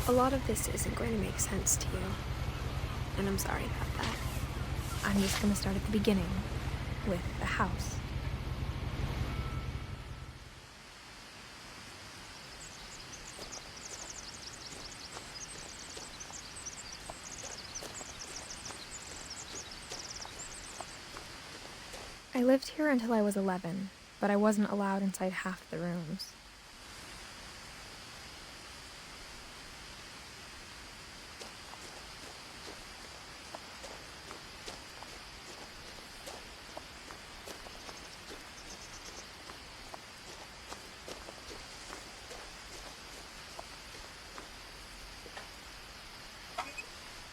A lot of this isn't going to make sense to you, and I'm sorry about that. I'm just going to start at the beginning, with the house. I lived here until I was 11, but I wasn't allowed inside half the rooms.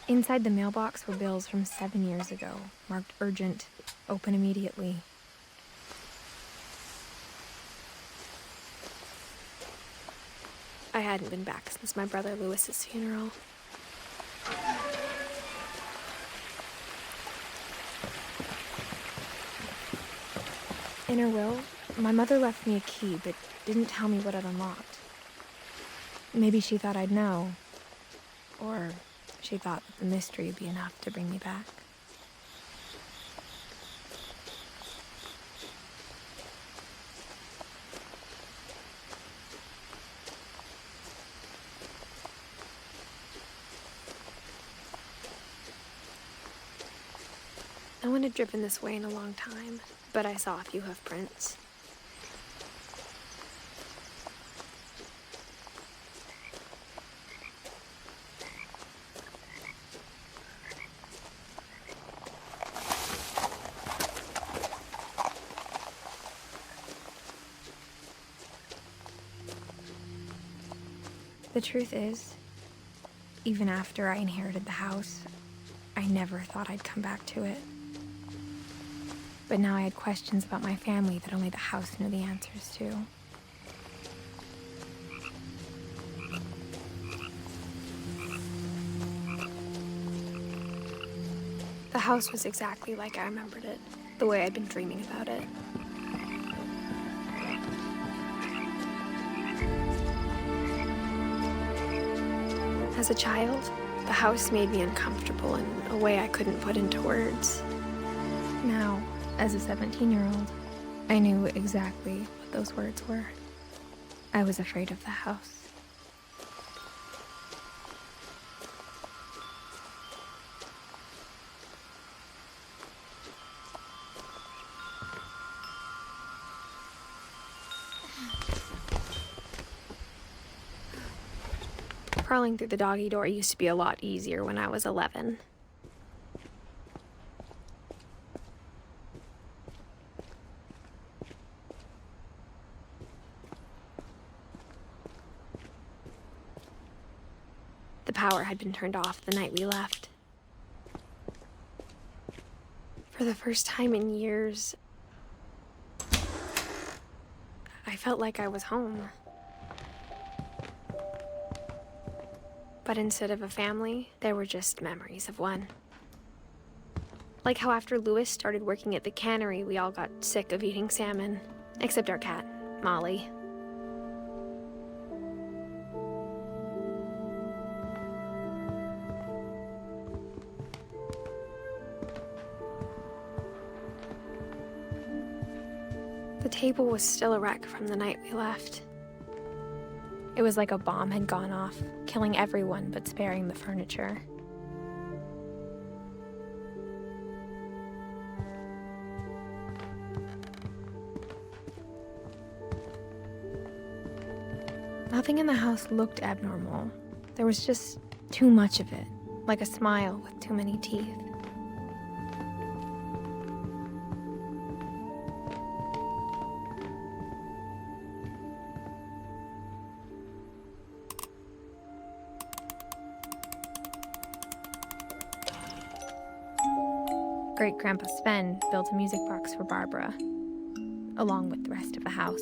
Inside the mailbox were bills from 7 years ago, marked urgent, open immediately. I hadn't been back since my brother Lewis's funeral. In her will, my mother left me a key, but didn't tell me what it unlocked. Maybe she thought I'd know, or she thought that the mystery would be enough to bring me back. No one had driven this way in a long time, but I saw a few hoof prints. The truth is, even after I inherited the house, I never thought I'd come back to it. But now I had questions about my family that only the house knew the answers to. The house was exactly like I remembered it, the way I'd been dreaming about it. As a child, the house made me uncomfortable in a way I couldn't put into words. Now, as a 17-year-old, I knew exactly what those words were. I was afraid of the house. Crawling through the doggy door used to be a lot easier when I was 11. The power had been turned off the night we left. For the first time in years, I felt like I was home. But instead of a family, there were just memories of one. Like how after Lewis started working at the cannery, we all got sick of eating salmon, except our cat, Molly. The table was still a wreck from the night we left. It was like a bomb had gone off, killing everyone but sparing the furniture. Nothing in the house looked abnormal. There was just too much of it, like a smile with too many teeth. Great-Grandpa Sven built a music box for Barbara, along with the rest of the house.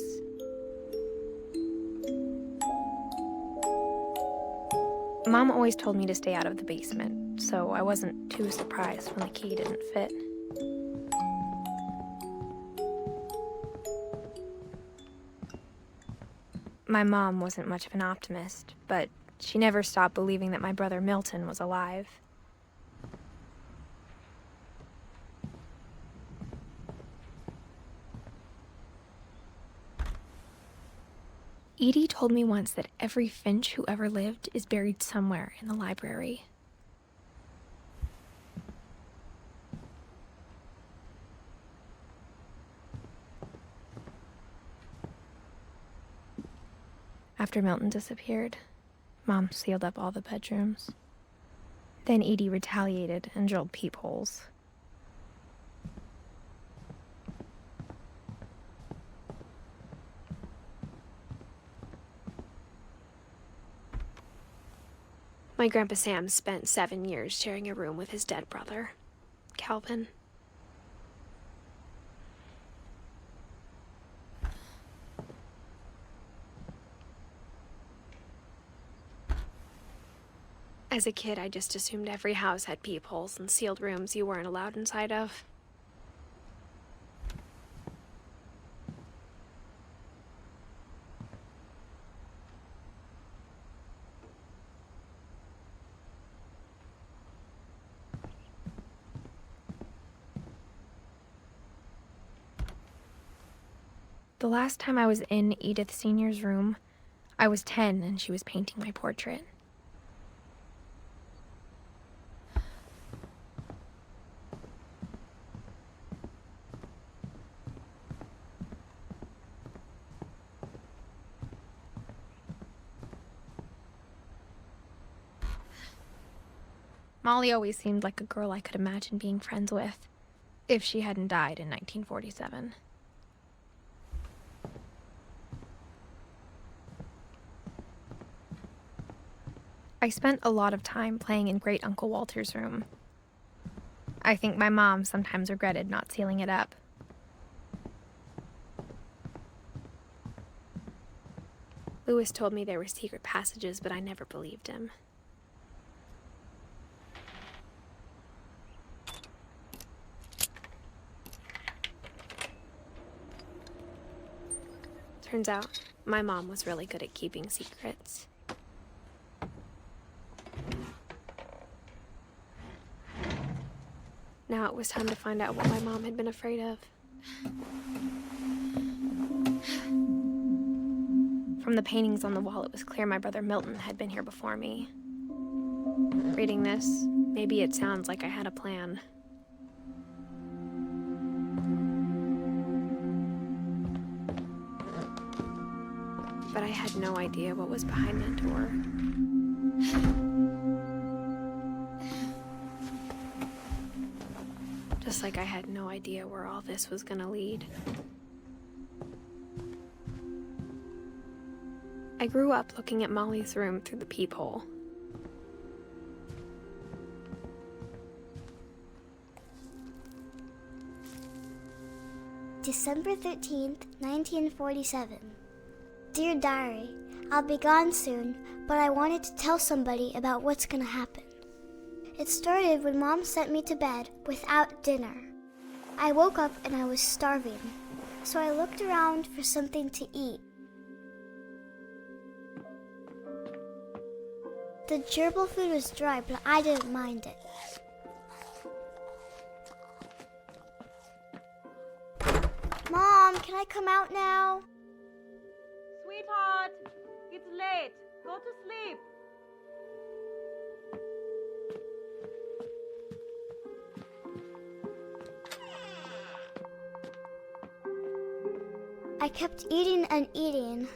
Mom always told me to stay out of the basement, so I wasn't too surprised when the key didn't fit. My mom wasn't much of an optimist, but she never stopped believing that my brother Milton was alive. Edie told me once that every Finch who ever lived is buried somewhere in the library. After Milton disappeared, Mom sealed up all the bedrooms. Then Edie retaliated and drilled peepholes. My Grandpa Sam spent 7 years sharing a room with his dead brother, Calvin. As a kid, I just assumed every house had peepholes and sealed rooms you weren't allowed inside of. The last time I was in Edith Sr.'s room, I was 10 and she was painting my portrait. Molly always seemed like a girl I could imagine being friends with, if she hadn't died in 1947. I spent a lot of time playing in Great Uncle Walter's room. I think my mom sometimes regretted not sealing it up. Lewis told me there were secret passages, but I never believed him. Turns out, my mom was really good at keeping secrets. Now it was time to find out what my mom had been afraid of. From the paintings on the wall, it was clear my brother Milton had been here before me. Reading this, maybe it sounds like I had a plan. But I had no idea what was behind that door. Just like I had no idea where all this was gonna lead. I grew up looking at Molly's room through the peephole. December 13th, 1947. Dear Diary, I'll be gone soon, but I wanted to tell somebody about what's gonna happen. It started when Mom sent me to bed without dinner. I woke up and I was starving, so I looked around for something to eat. The gerbil food was dry, but I didn't mind it. Mom, can I come out now? Sweetheart, it's late. Go to sleep. I kept eating and eating.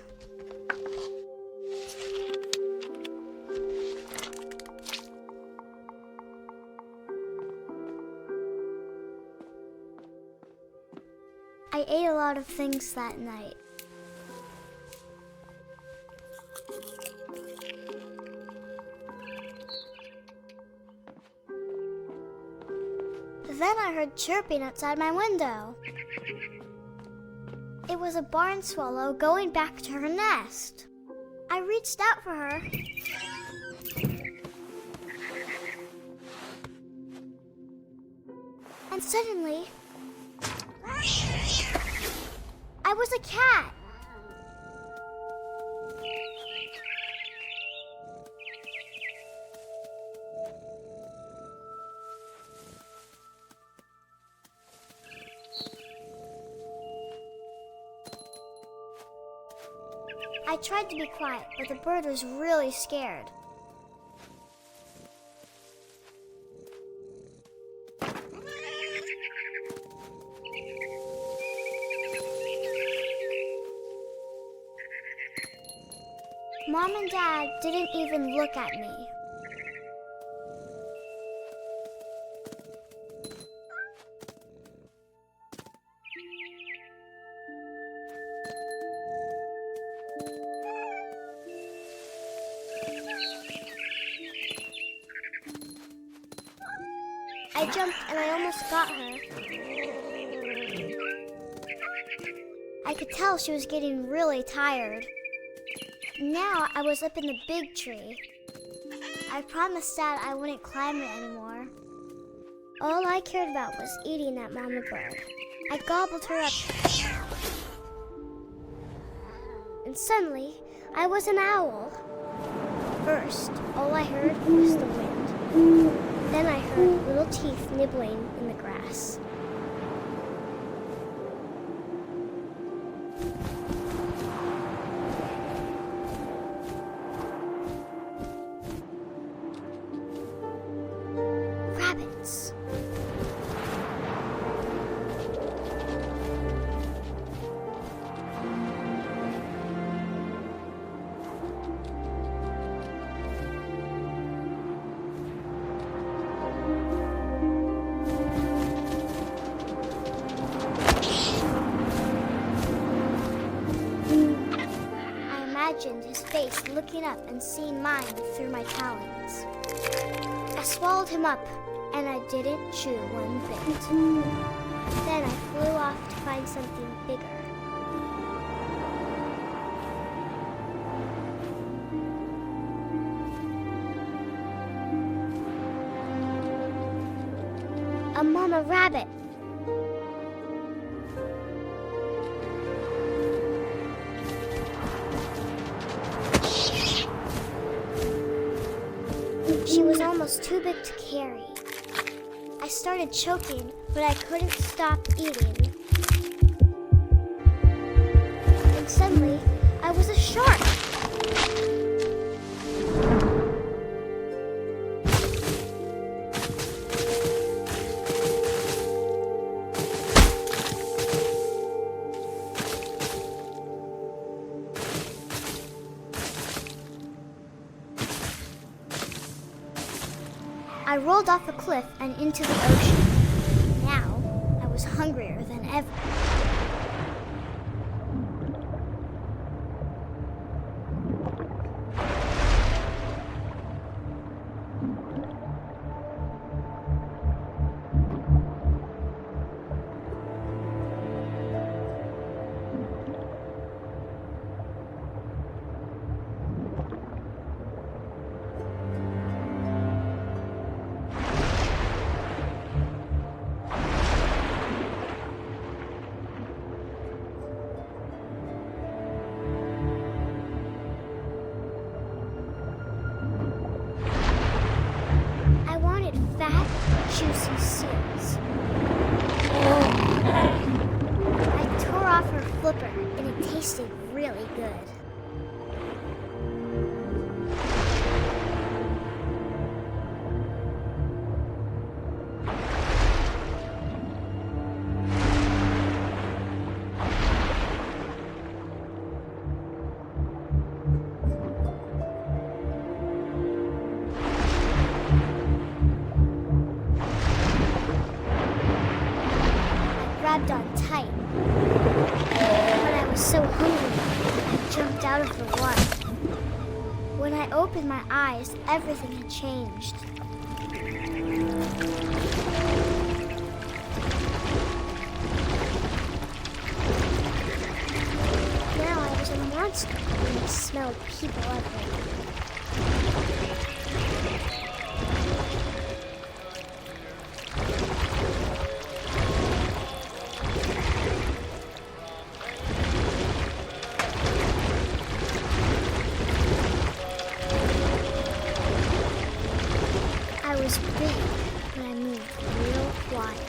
I ate a lot of things that night. Then I heard chirping outside my window. It was a barn swallow going back to her nest. I reached out for her. And suddenly, I was a cat. I tried to be quiet, but the bird was really scared. Mom and Dad didn't even look at me. I jumped and I almost got her. I could tell she was getting really tired. Now I was up in the big tree. I promised Dad I wouldn't climb it anymore. All I cared about was eating that mama bird. I gobbled her up. And suddenly, I was an owl. First, all I heard was the wind. Then I heard little teeth nibbling in the grass. Rabbits. His face looking up and seeing mine through my talons. I swallowed him up, and I didn't chew one bit. Then I flew off to find something bigger. A mama rabbit. She was almost too big to carry. I started choking, but I couldn't stop eating. And suddenly, I was a shark. I rolled off a cliff and into the ocean. Now, I was hungrier than ever. Fat, juicy seals. I tore off her tasted really good. Grabbed on tight. But I was so hungry, I jumped out of the water. When I opened my eyes, everything had changed. Now I was a monster and I smelled people everywhere. I was big, but I moved real quiet.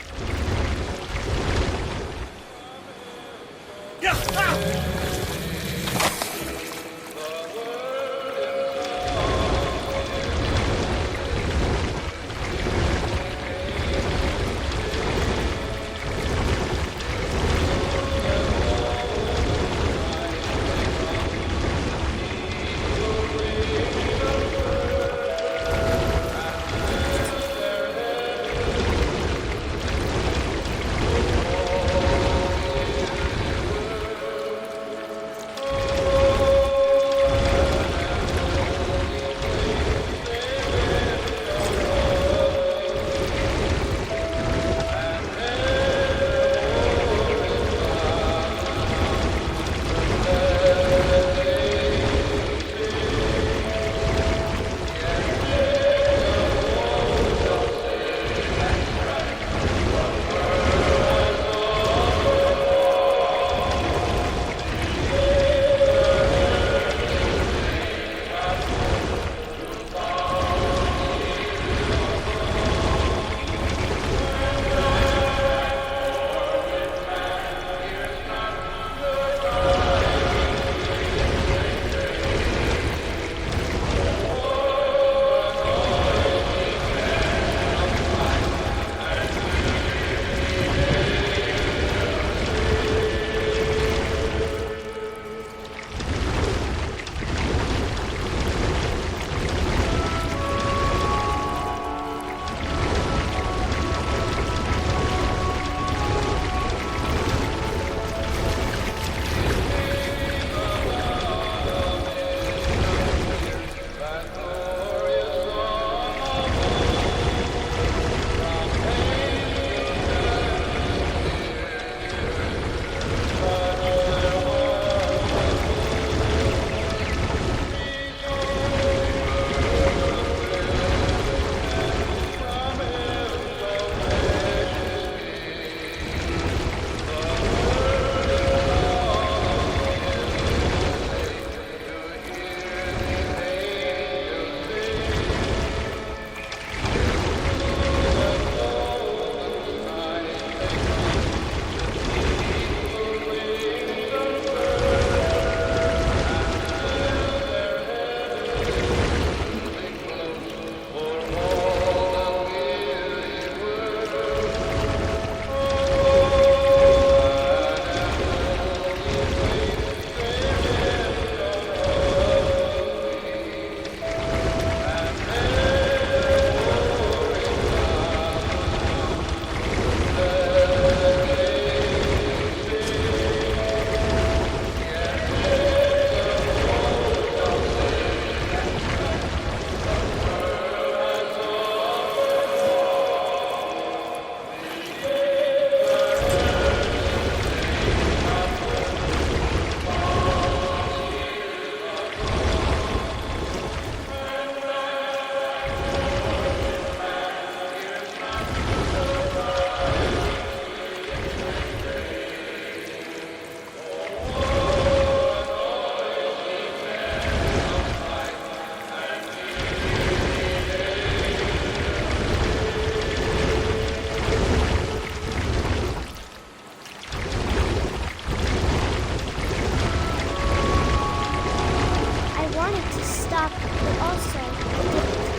shocked, but also addicted.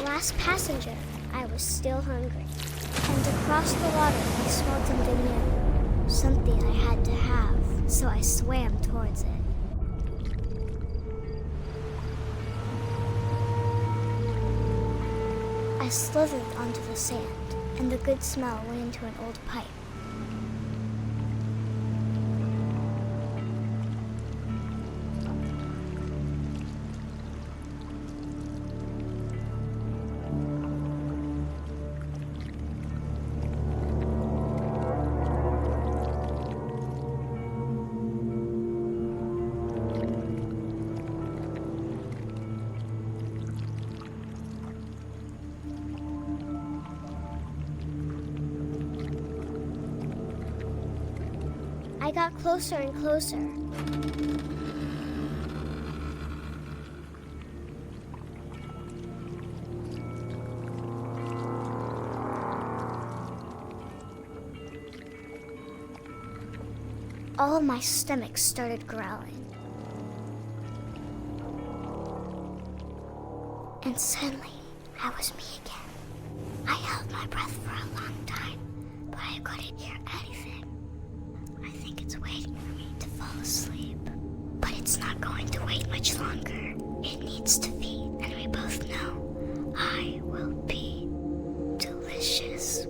Last passenger, I was still hungry. And across the water, I smelled something new. Something I had to have, so I swam towards it. I slithered onto the sand, and the good smell went into an old pipe. I got closer and closer. All of my stomach started growling. And suddenly, I was me again. I held my breath for a long time, but I couldn't hear anything. I think it's waiting for me to fall asleep. But it's not going to wait much longer. It needs to feed, and we both know I will be delicious.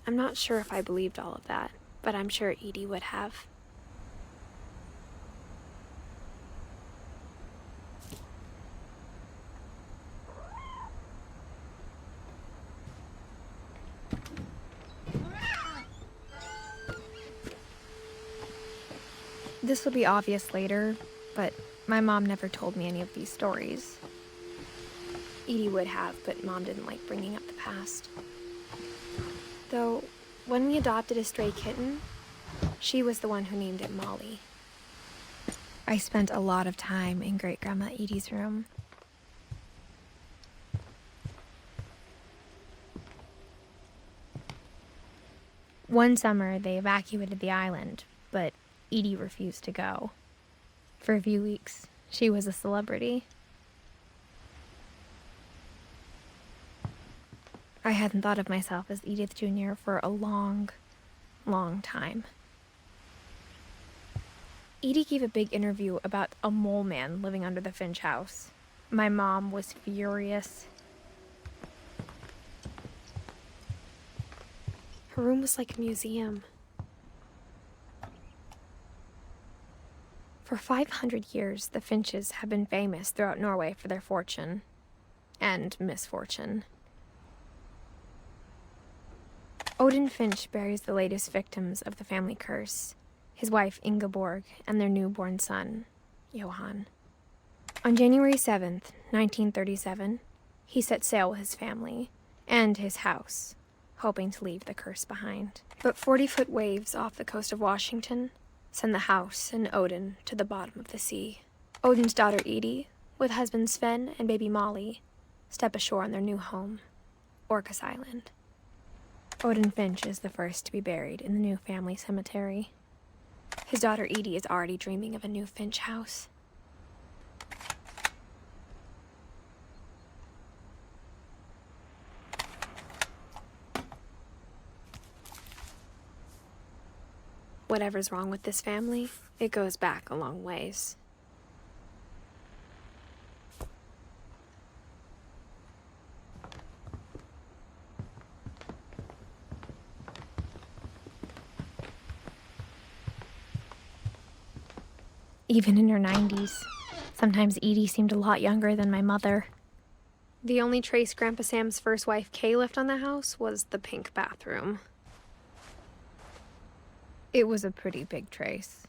I'm not sure if I believed all of that, but I'm sure Edie would have. This will be obvious later, but my mom never told me any of these stories. Edie would have, but Mom didn't like bringing up the past. Though, when we adopted a stray kitten, she was the one who named it Molly. I spent a lot of time in Great-Grandma Edie's room. One summer, they evacuated the island, but Edie refused to go. For a few weeks, she was a celebrity. I hadn't thought of myself as Edith Jr. for a long, long time. Edie gave a big interview about a mole man living under the Finch house. My mom was furious. Her room was like a museum. For 500 years, the Finches have been famous throughout Norway for their fortune and misfortune. Odin Finch buries the latest victims of the family curse, his wife Ingeborg and their newborn son, Johan. On January 7th, 1937, he set sail with his family and his house, hoping to leave the curse behind. But 40-foot waves off the coast of Washington send the house and Odin to the bottom of the sea. Odin's daughter Edie, with husband Sven and baby Molly, step ashore on their new home, Orcas Island. Odin Finch is the first to be buried in the new family cemetery. His daughter Edie is already dreaming of a new Finch house. Whatever's wrong with this family, it goes back a long ways. Even in her 90s, Sometimes Edie seemed a lot younger than my mother. The only trace Grandpa Sam's first wife, Kay, left on the house was the pink bathroom. It was a pretty big trace.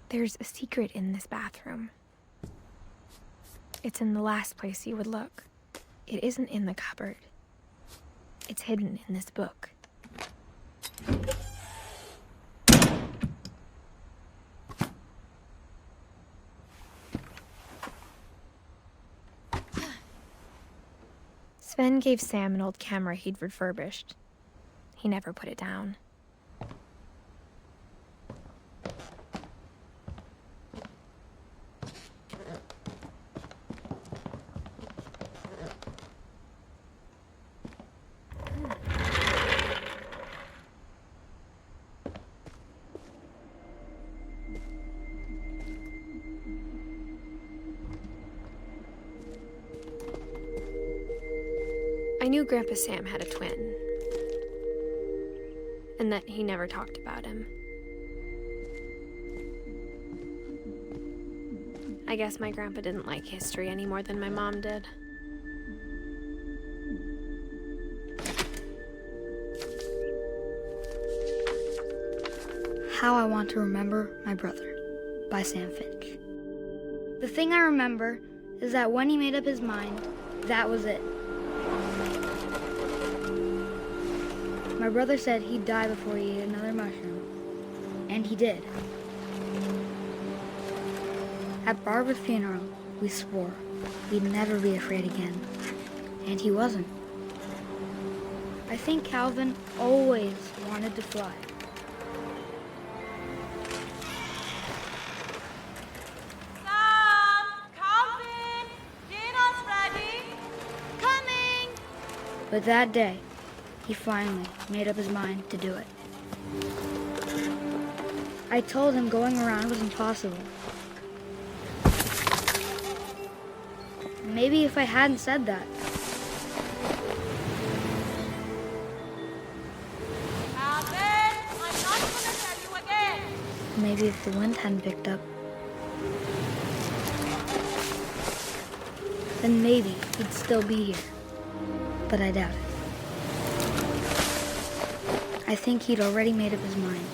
There's a secret in this bathroom. It's in the last place you would look. It isn't in the cupboard. It's hidden in this book. Sven gave Sam an old camera he'd refurbished. He never put it down. I knew Grandpa Sam had a twin, and that he never talked about him. I guess my grandpa didn't like history any more than my mom did. How I Want to Remember My Brother by Sam Finch. The thing I remember is that when he made up his mind, that was it. My brother said he'd die before he ate another mushroom, and he did. At Barbara's funeral, we swore we'd never be afraid again, and he wasn't. I think Calvin always wanted to fly. Sam! Calvin! Dinner's ready! Coming! But that day, he finally made up his mind to do it. I told him going around was impossible. Maybe if I hadn't said that. Calvin! I'm not gonna tell you again! Maybe if the wind hadn't picked up. Then maybe he'd still be here. But I doubt it. I think he'd already made up his mind.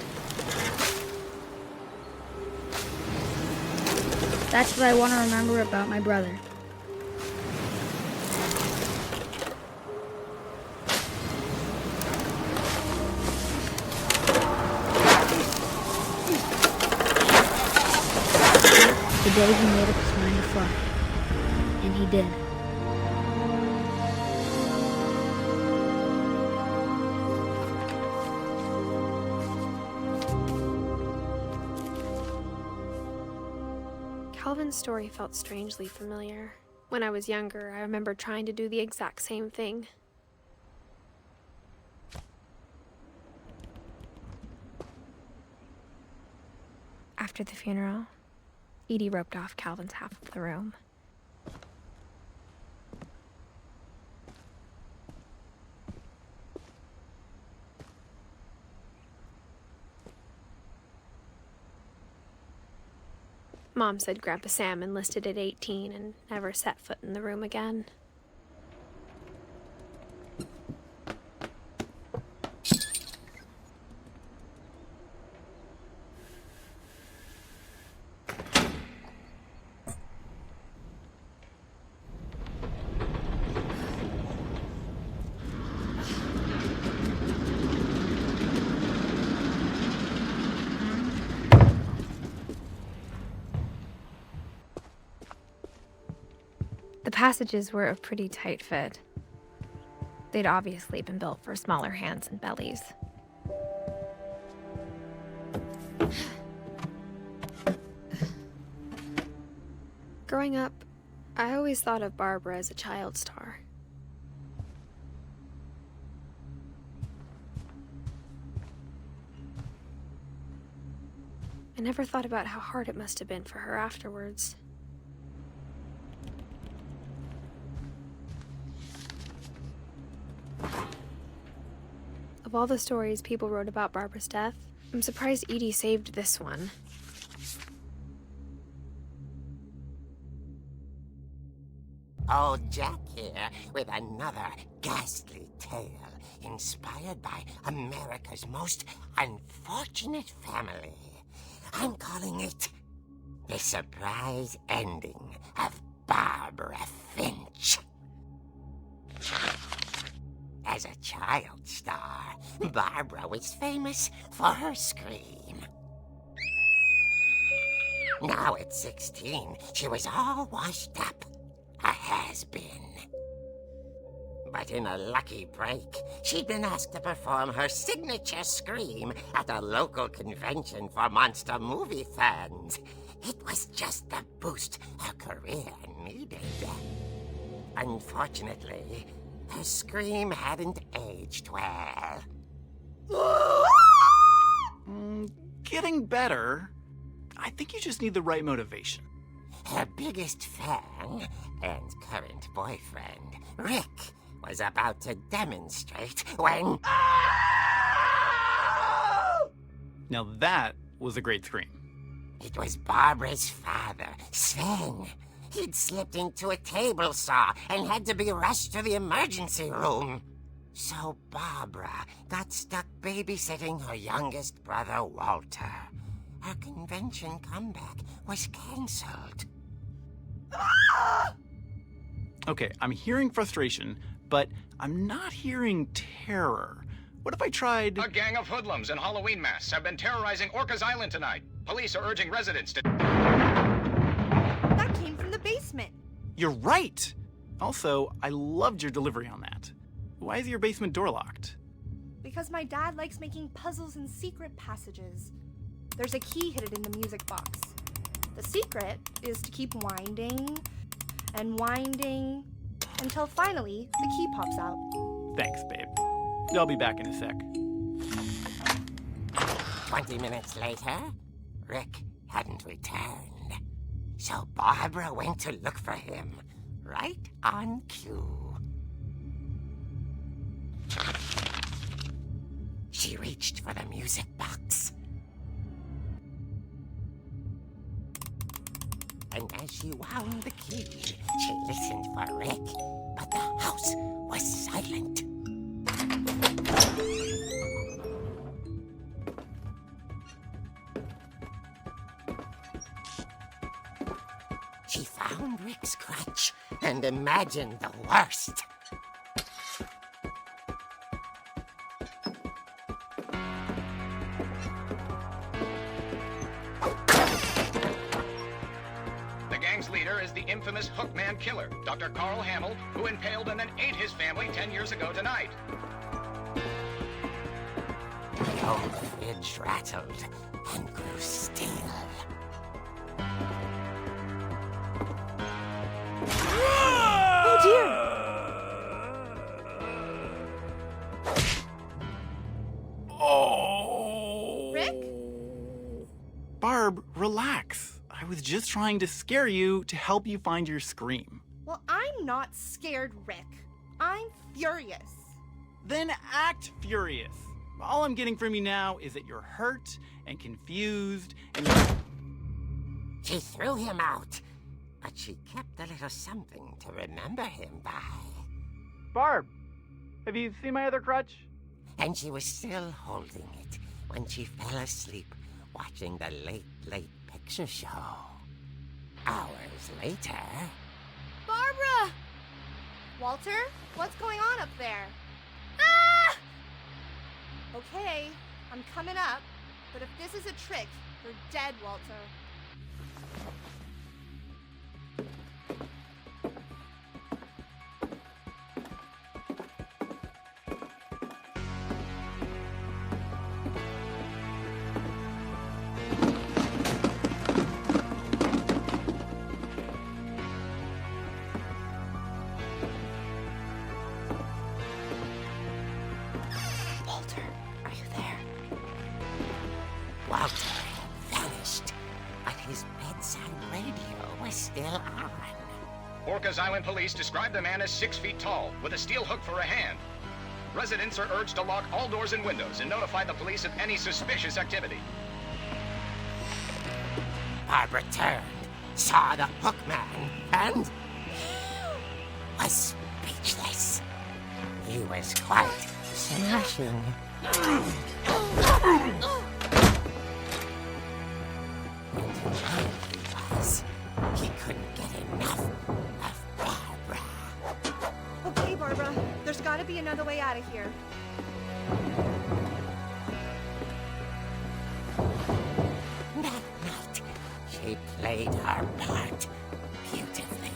That's what I want to remember about my brother. The day he made up his mind to fly. And he did. Calvin's story felt strangely familiar. When I was younger, I remember trying to do the exact same thing. After the funeral, Edie roped off Calvin's half of the room. Mom said Grandpa Sam enlisted at 18 and never set foot in the room again. The passages were a pretty tight fit. They'd obviously been built for smaller hands and bellies. Growing up, I always thought of Barbara as a child star. never thought about how hard it must have been for her afterwards. Of all the stories people wrote about Barbara's death, I'm surprised Edie saved this one. Old Jack here with another ghastly tale inspired by America's most unfortunate family. I'm calling it The Surprise Ending of Barbara Finch. As a child star, Barbara was famous for her scream. Now at 16, she was all washed up. A has-been. But in a lucky break, she'd been asked to perform her signature scream at a local convention for monster movie fans. It was just the boost her career needed. Unfortunately, her scream hadn't aged well. Getting better. I think you just need the right motivation. Her biggest fan and current boyfriend, Rick, was about to demonstrate when... Now that was a great scream. It was Barbara's father, Sven. He'd slipped into a table saw and had to be rushed to the emergency room. So Barbara got stuck babysitting her youngest brother, Walter. Her convention comeback was cancelled. Okay, I'm hearing frustration, but I'm not hearing terror. What if I tried... A gang of hoodlums in Halloween masks have been terrorizing Orcas Island tonight. Police are urging residents to... That came from the basement. You're right! Also, I loved your delivery on that. Why is your basement door locked? Because my dad likes making puzzles and secret passages. There's a key hidden in the music box. The secret is to keep winding and winding until finally the key pops out. Thanks, babe. I'll be back in a sec. 20 minutes later, Rick hadn't returned. So Barbara went to look for him, right on cue. She reached for the music box. And as she wound the key, she listened for Rick, but the house was silent. She found Rick's crutch and imagined the worst. The gang's leader is the infamous Hookman killer, Dr. Carl Hamill, who impaled and then ate his family 10 years ago tonight. The old fridge rattled and grew still. Oh dear! Oh! Rick? Barb, relax. I was just trying to scare you to help you find your scream. Well, I'm not scared, Rick. I'm furious. Then act furious. All I'm getting from you now is that you're hurt and confused and She threw him out, but she kept a little something to remember him by. Barb, have you seen my other crutch? And she was still holding it when she fell asleep watching the late picture show. Hours later... Barbara! Walter, what's going on up there? Ah! Okay, I'm coming up, but if this is a trick, you're dead, Walter. Walter, are you there? Walter vanished. bedside radio was still on. Orcas Island police describe the man as 6 feet tall, with a steel hook for a hand. Residents are urged to lock all doors and windows and notify the police of any suspicious activity. Barbara turned, saw the hook man, and was speechless. He was quite smashing. And he was. He couldn't get enough of Barbara. Okay, Barbara. There's gotta be another way out of here. That night, she played her part beautifully.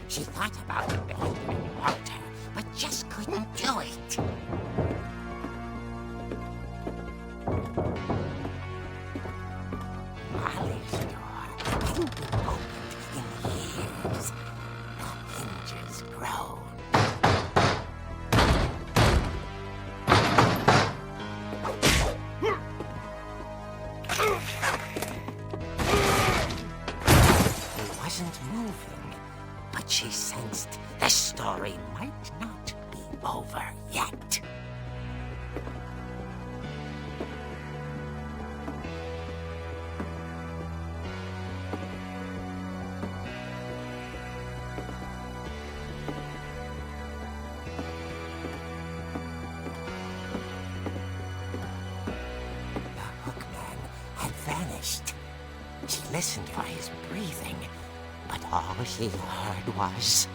She thought about abandoning Walter, but just couldn't do it. Molly's door hadn't been opened in years. The hinges groaned. He wasn't moving, but she sensed the story might not be over yet. She listened for his breathing, but all she heard was...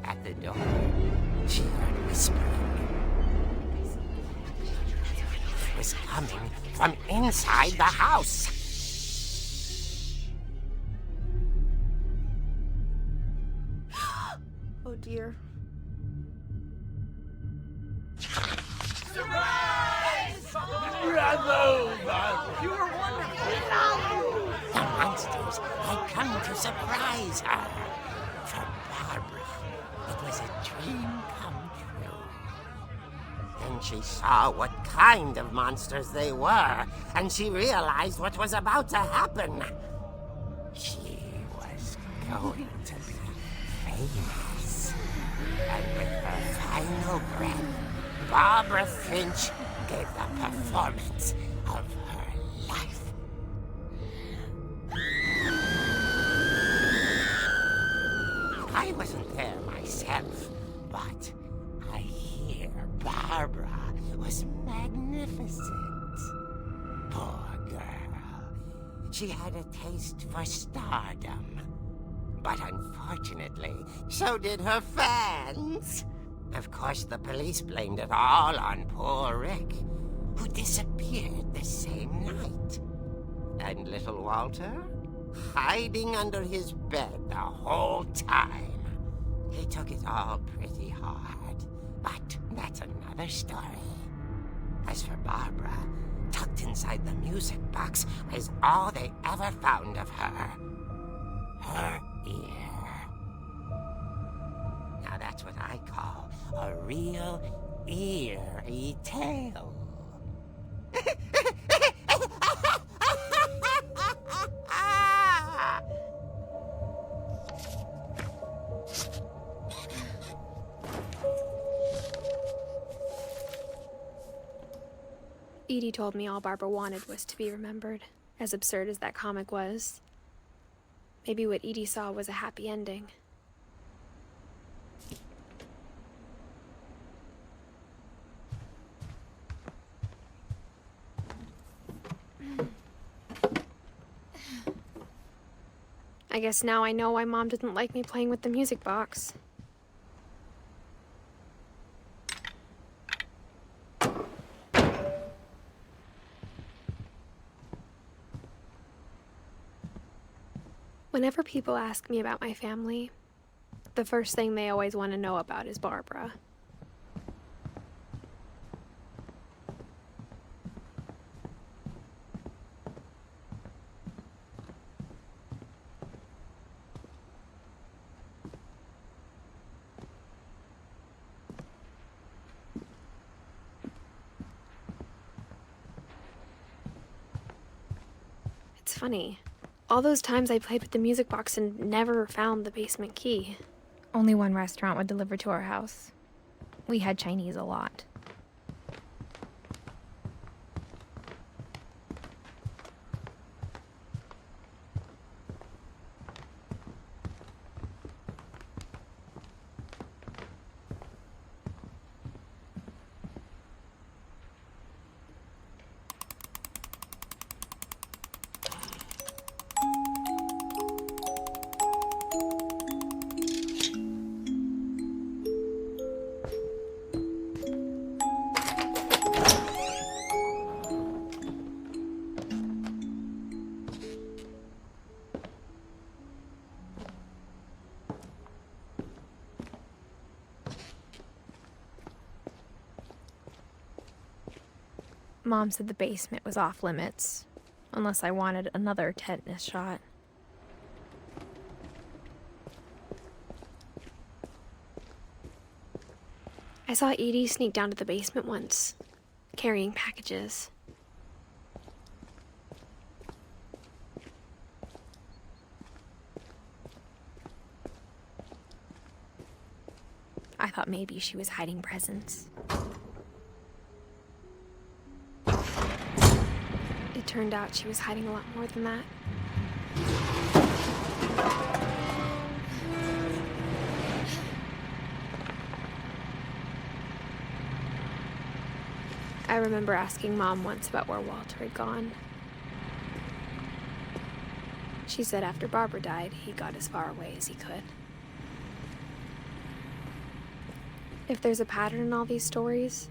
At the door, she heard whispering. It was coming from inside the house. Oh dear. The monsters had come to surprise her. For Barbara, it was a dream come true. Then she saw what kind of monsters they were, and she realized what was about to happen. She was going to be famous. And with her final breath, Barbara Finch gave the performance of her life. I wasn't there myself, but I hear Barbara was magnificent. Poor girl. She had a taste for stardom. But unfortunately, so did her fans. Of course, the police blamed it all on poor Rick, who disappeared the same night. And little Walter? Hiding under his bed the whole time. He took it all pretty hard, but that's another story. As for Barbara, tucked inside the music box was all they ever found of her. Her ear. Now that's what I call a real eerie tale. Edie told me all Barbara wanted was to be remembered, as absurd as that comic was. Maybe what Edie saw was a happy ending. I guess now I know why Mom didn't like me playing with the music box. Whenever people ask me about my family, the first thing they always want to know about is Barbara. funny. All those times I played with the music box and never found the basement key. Only one restaurant would deliver to our house. We had Chinese a lot. Mom said the basement was off limits, unless I wanted another tetanus shot. I saw Edie sneak down to the basement once, carrying packages. I thought maybe she was hiding presents. It turned out she was hiding a lot more than that. I remember asking Mom once about where Walter had gone. She said after Barbara died, he got as far away as he could. If there's a pattern in all these stories,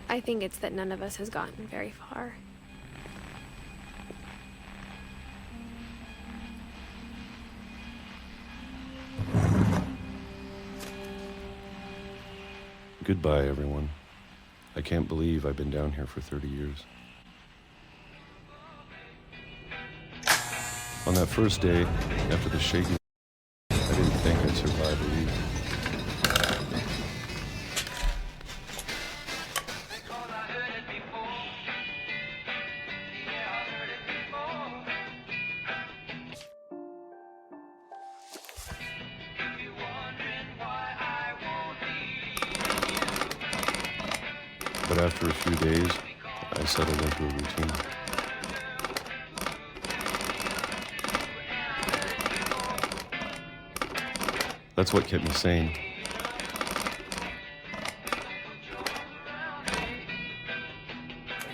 I think it's that none of us has gotten very far. Goodbye, everyone. I can't believe I've been down here for 30 years. On that first day, after the shaking, I didn't think I'd survive a week. But after a few days, I settled into a routine. That's what kept me sane.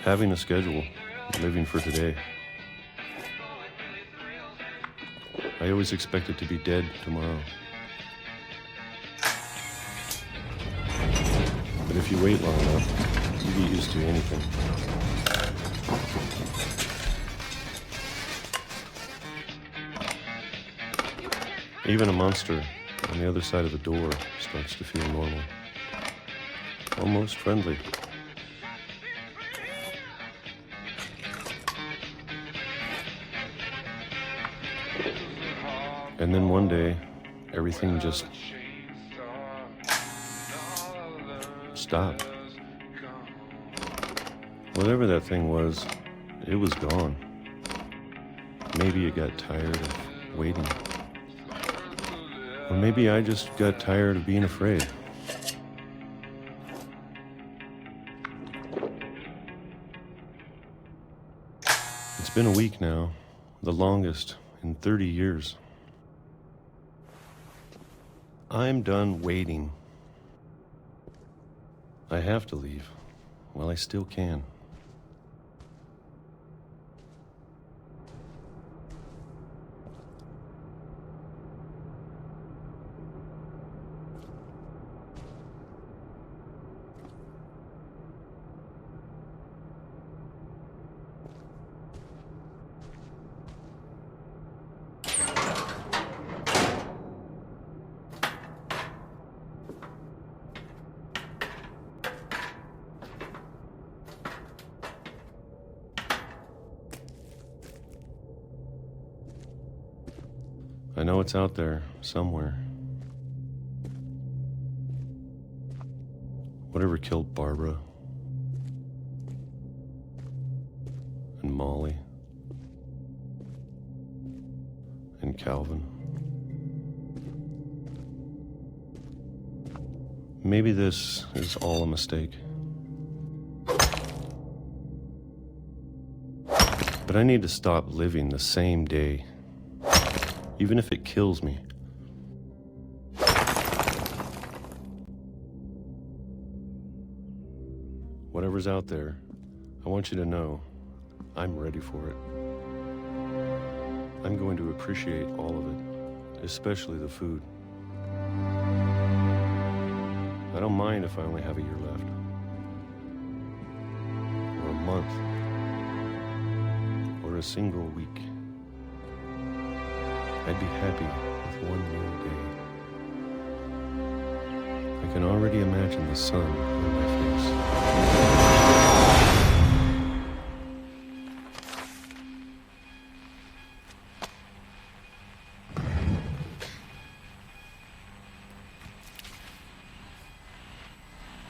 Having a schedule, living for today. I always expected to be dead tomorrow. But if you wait long enough, you get used to anything. Even a monster on the other side of the door starts to feel normal. Almost friendly. And then one day, everything just stopped. Whatever that thing was, it was gone. Maybe it got tired of waiting. Or maybe I just got tired of being afraid. It's been a week now, the longest in 30 years. I'm done waiting. I have to leave while I still can. I know it's out there somewhere. Whatever killed Barbara and Molly and Calvin. Maybe this is all a mistake. But I need to stop living the same day, even if it kills me. Whatever's out there, I want you to know I'm ready for it. I'm going to appreciate all of it, especially the food. I don't mind if I only have a year left, or a month, or a single week. I'd be happy with one new day. I can already imagine the sun on my face.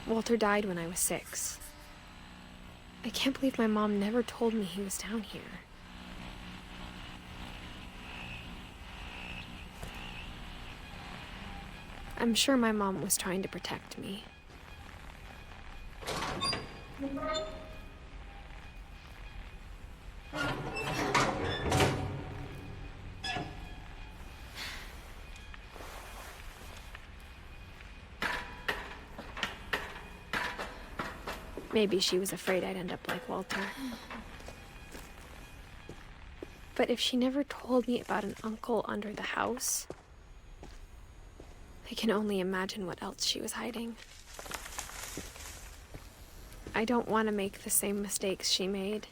Walter died when I was 6. I can't believe my mom never told me he was down here. I'm sure my mom was trying to protect me. Maybe she was afraid I'd end up like Walter. But if she never told me about an uncle under the house, I can only imagine what else she was hiding. I don't want to make the same mistakes she made.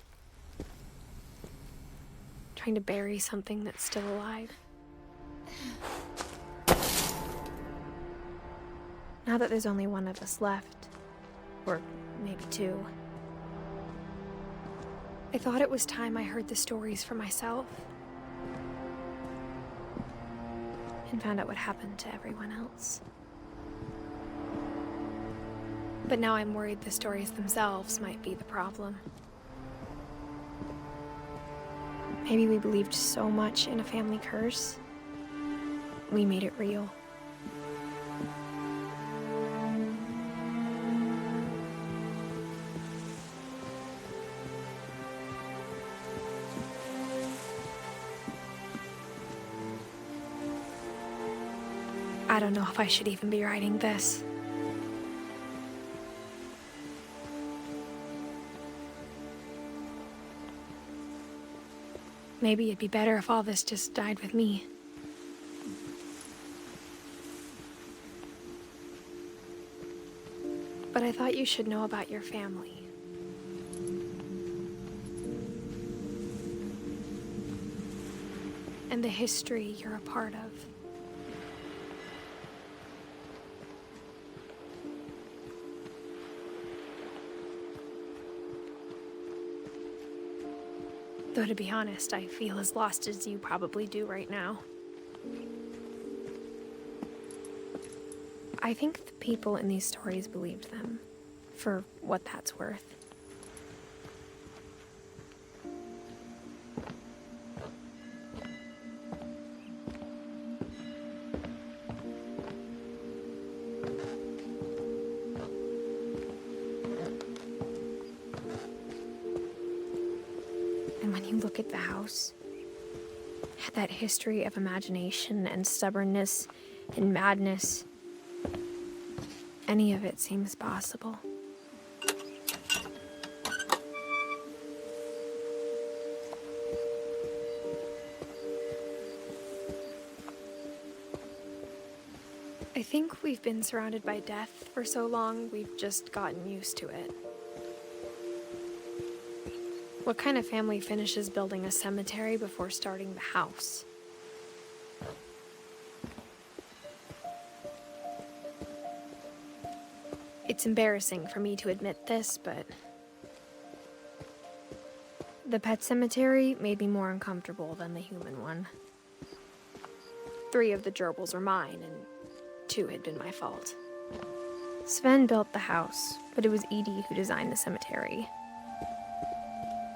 Trying to bury something that's still alive. Now that there's only one of us left, or maybe 2, I thought it was time I heard the stories for myself and found out what happened to everyone else. But now I'm worried the stories themselves might be the problem. Maybe we believed so much in a family curse, we made it real. I don't know if I should even be writing this. Maybe it'd be better if all this just died with me. But I thought you should know about your family. And the history you're a part of. Though to be honest, I feel as lost as you probably do right now. I think the people in these stories believed them, for what that's worth. And when you look at the house, that history of imagination and stubbornness and madness, any of it seems possible. I think we've been surrounded by death for so long, we've just gotten used to it. What kind of family finishes building a cemetery before starting the house? It's embarrassing for me to admit this, but the pet cemetery made me more uncomfortable than the human one. 3 of the gerbils were mine, and 2 had been my fault. Sven built the house, but it was Edie who designed the cemetery.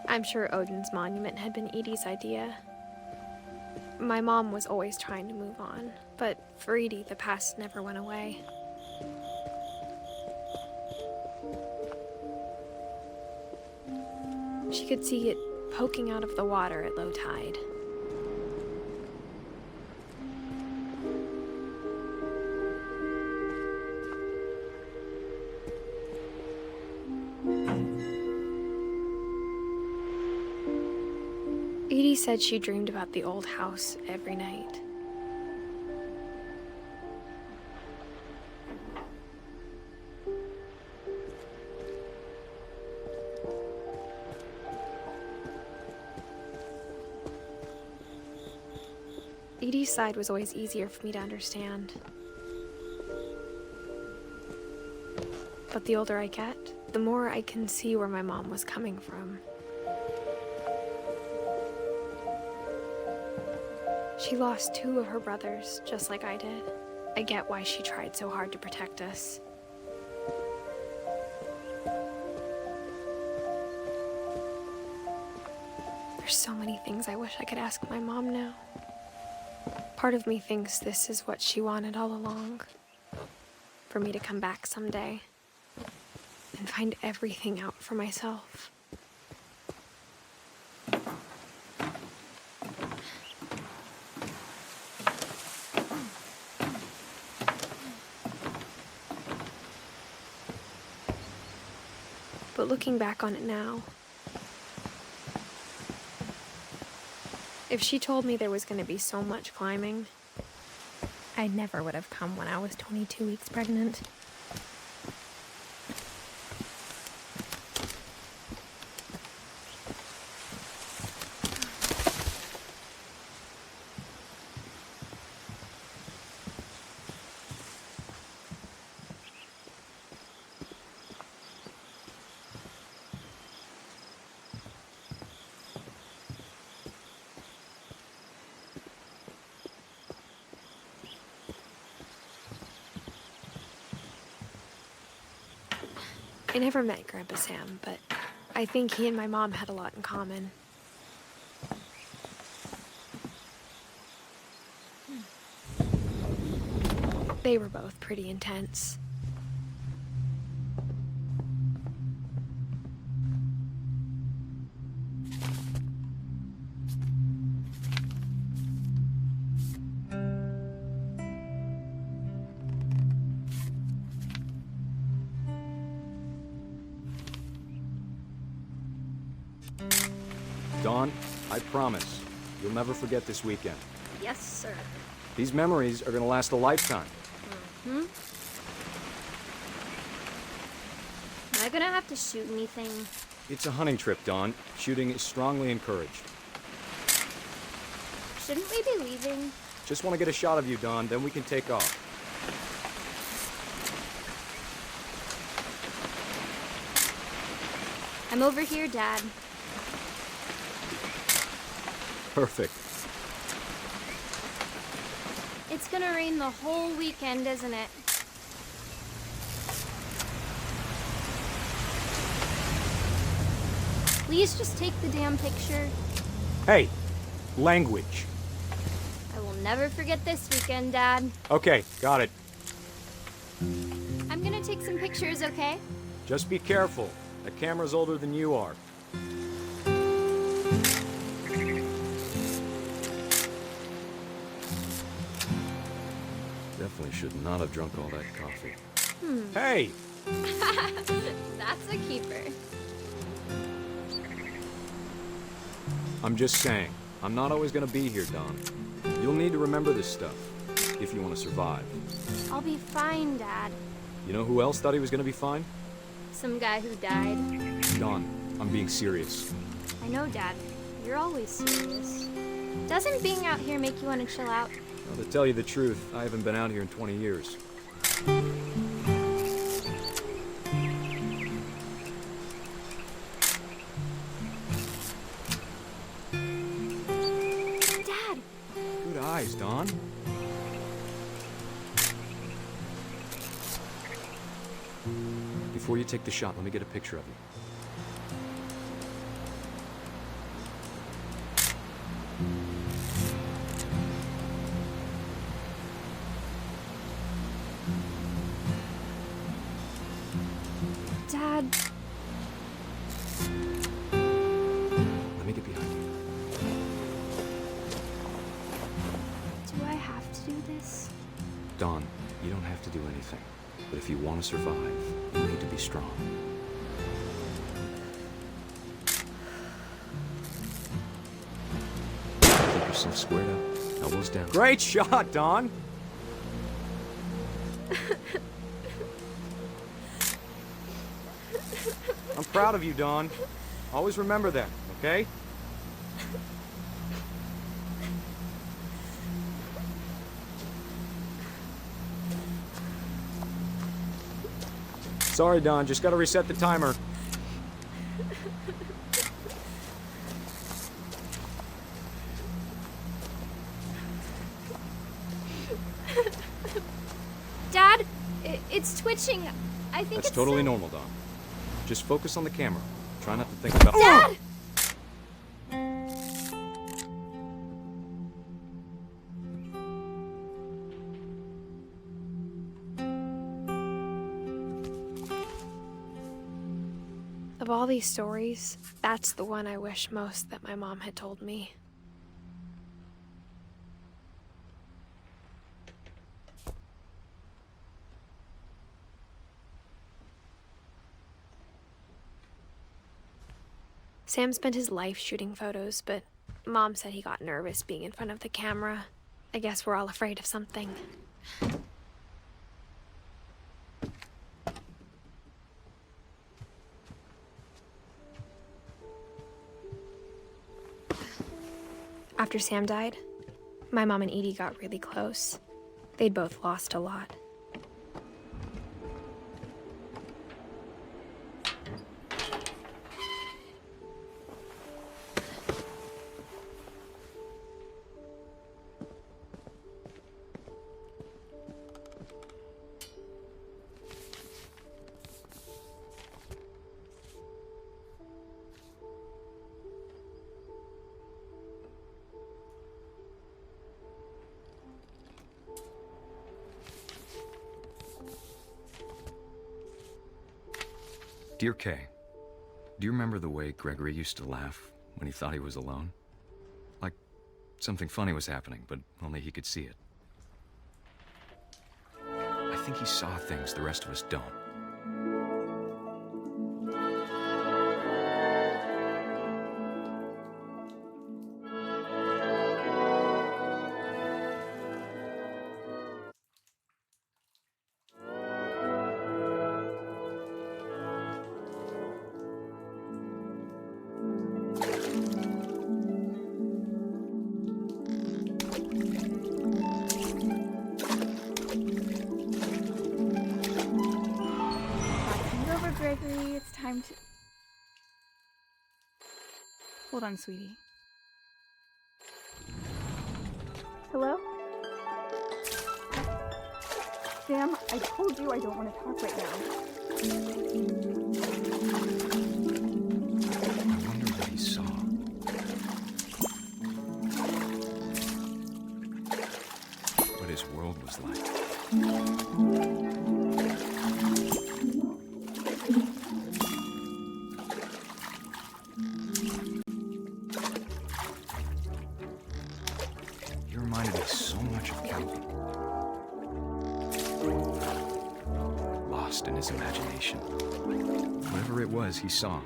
I'm sure Odin's monument had been Edie's idea. My mom was always trying to move on, but for Edie, the past never went away. She could see it poking out of the water at low tide. Edie said she dreamed about the old house every night. Edie's side was always easier for me to understand. But the older I get, the more I can see where my mom was coming from. She lost 2 of her brothers, just like I did. I get why she tried so hard to protect us. There's so many things I wish I could ask my mom now. Part of me thinks this is what she wanted all along. For me to come back someday and find everything out for myself. But looking back on it now, if she told me there was going to be so much climbing, I never would have come when I was 22 weeks pregnant. I never met Grandpa Sam, but I think he and my mom had a lot in common. They were both pretty intense. Dawn, I promise, you'll never forget this weekend. Yes, sir. These memories are gonna last a lifetime. Am I gonna have to shoot anything? It's a hunting trip, Dawn. Shooting is strongly encouraged. Shouldn't we be leaving? Just want to get a shot of you, Dawn, then we can take off. I'm over here, Dad. Perfect. It's gonna rain the whole weekend, isn't it? Please just take the damn picture. Hey, language. I will never forget this weekend, Dad. Okay, got it. I'm gonna take some pictures, okay? Just be careful. That camera's older than you are. Definitely should not have drunk all that coffee. Hey! That's a keeper. I'm just saying, I'm not always gonna be here, Dawn. You'll need to remember this stuff, if you want to survive. I'll be fine, Dad. You know who else thought he was gonna be fine? Some guy who died. Dawn, I'm being serious. I know, Dad. You're always serious. Doesn't being out here make you want to chill out? Well, to tell you the truth, I haven't been out here in 20 years. Dad! Good eyes, Dawn. Before you take the shot, let me get a picture of you. Dad. Let me get behind you. Do I have to do this? Dawn, you don't have to do anything. But if you want to survive, you need to be strong. Keep yourself squared up. Elbows down. Great shot, Dawn! I'm proud of you, Dawn. Always remember that, okay? Sorry, Dawn. Just gotta reset the timer. Dad, it's twitching. I think That's it's totally normal, Dawn. Just focus on the camera. Try not to think about— Dad! Of all these stories, that's the one I wish most that my mom had told me. Sam spent his life shooting photos, but Mom said he got nervous being in front of the camera. I guess we're all afraid of something. After Sam died, my mom and Edie got really close. They'd both lost a lot. Dear Kay, do you remember the way Gregory used to laugh when he thought he was alone? Like something funny was happening, but only he could see it. I think he saw things the rest of us don't. Gregory, it's time to... Hold on, sweetie. Hello? Sam, I told you I don't want to talk right now. I wonder what he saw. What his world was like. You reminded me so much of Calvin. Lost in his imagination. Whatever it was he saw.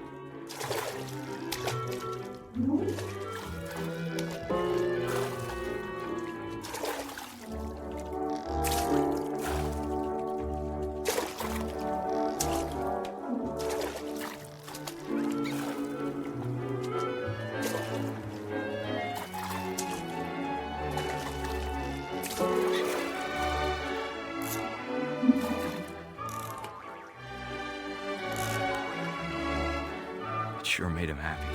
It sure made him happy.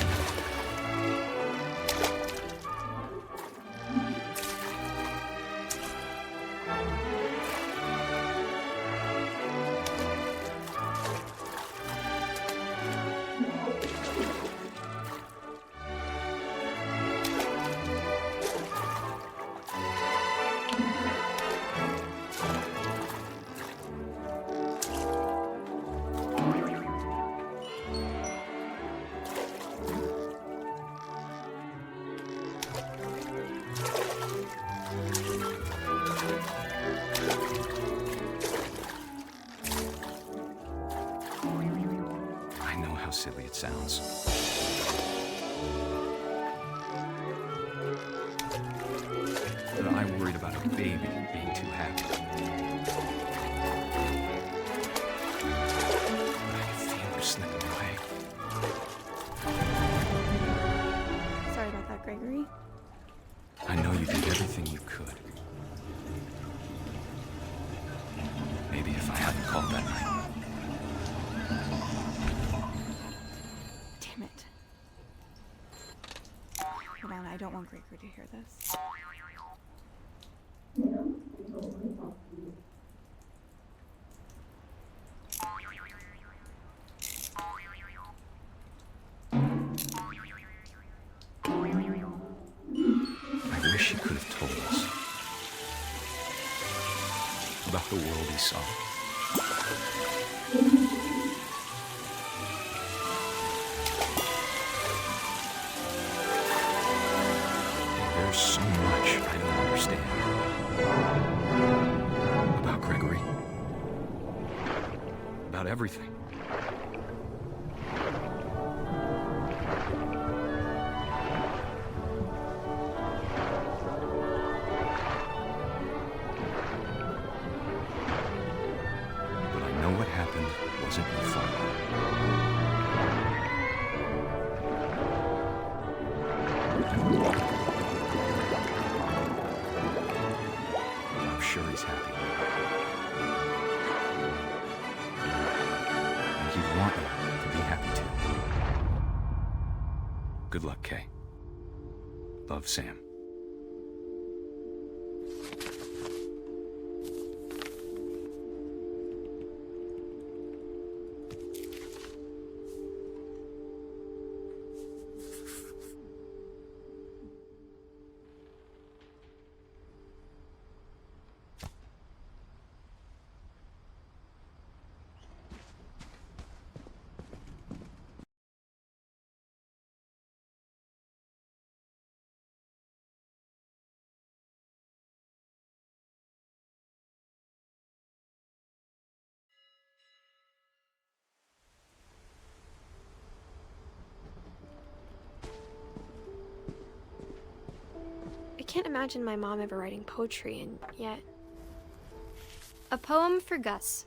sounds. But I worried about a baby being too happy. But I could feel her slipping away. Sorry about that, Gregory. I know you did everything you could. Maybe if I hadn't called that night. Damn it. Hold on, I don't want Gregory to hear this. I wish he could have told us about the world he saw. There's so much I don't understand about Gregory, about everything. But I know what happened wasn't your fault. I'm sure he's happy. And he'd want you to be happy too. Good luck, Kay. Love, Sam. I can't imagine my mom ever writing poetry, and yet... A poem for Gus,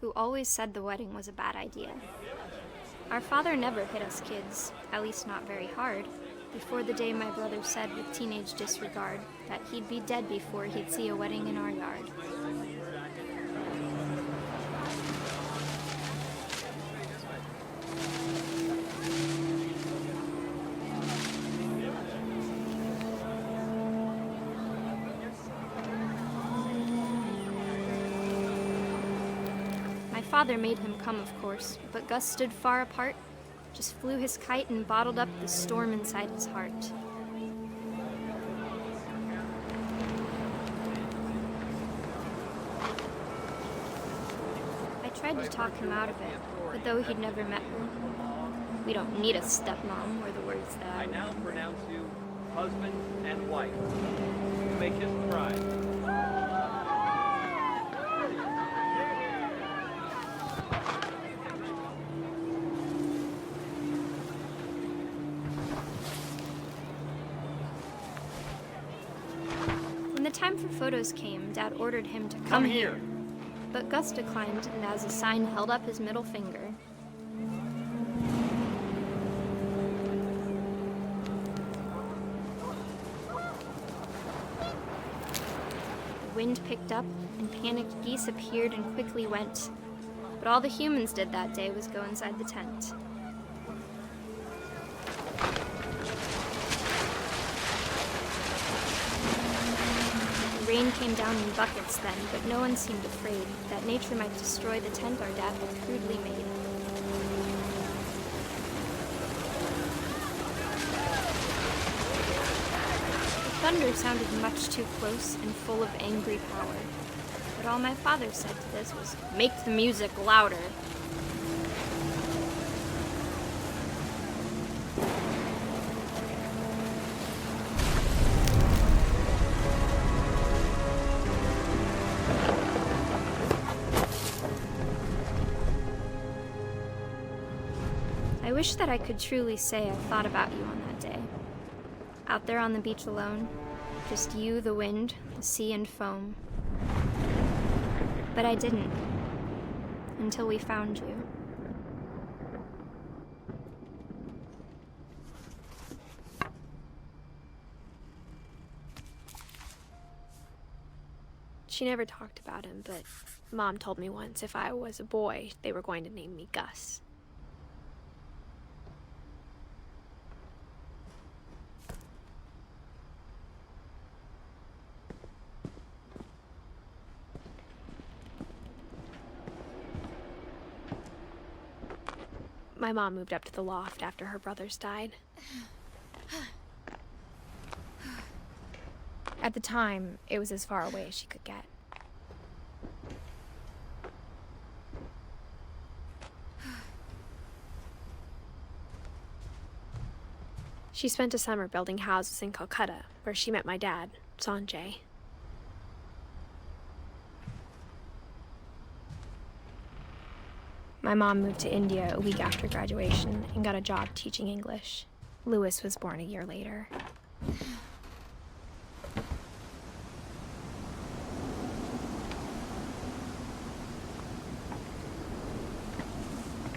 who always said the wedding was a bad idea. Our father never hit us kids, at least not very hard, before the day my brother said with teenage disregard that he'd be dead before he'd see a wedding in our yard. My father made him come, of course, but Gus stood far apart, just flew his kite and bottled up the storm inside his heart. I tried to talk him out of it, but though he'd never met her, we don't need a stepmom, were the words that I now pronounce you husband and wife. You may kiss the bride. When the time for photos came, Dad ordered him to come here. But Gus declined and as a sign held up his middle finger. The wind picked up and panicked geese appeared and quickly went. But all the humans did that day was go inside the tent. Rain came down in buckets then, but no one seemed afraid that nature might destroy the tent our dad had crudely made. The thunder sounded much too close and full of angry power, but all my father said to this was, "Make the music louder." I wish that I could truly say I thought about you on that day. Out there on the beach alone, just you, the wind, the sea, and foam. But I didn't, until we found you. She never talked about him, but Mom told me once if I was a boy, they were going to name me Gus. My mom moved up to the loft after her brothers died. At the time, it was as far away as she could get. She spent a summer building houses in Calcutta, where she met my dad, Sanjay. My mom moved to India a week after graduation and got a job teaching English. Louis was born a year later.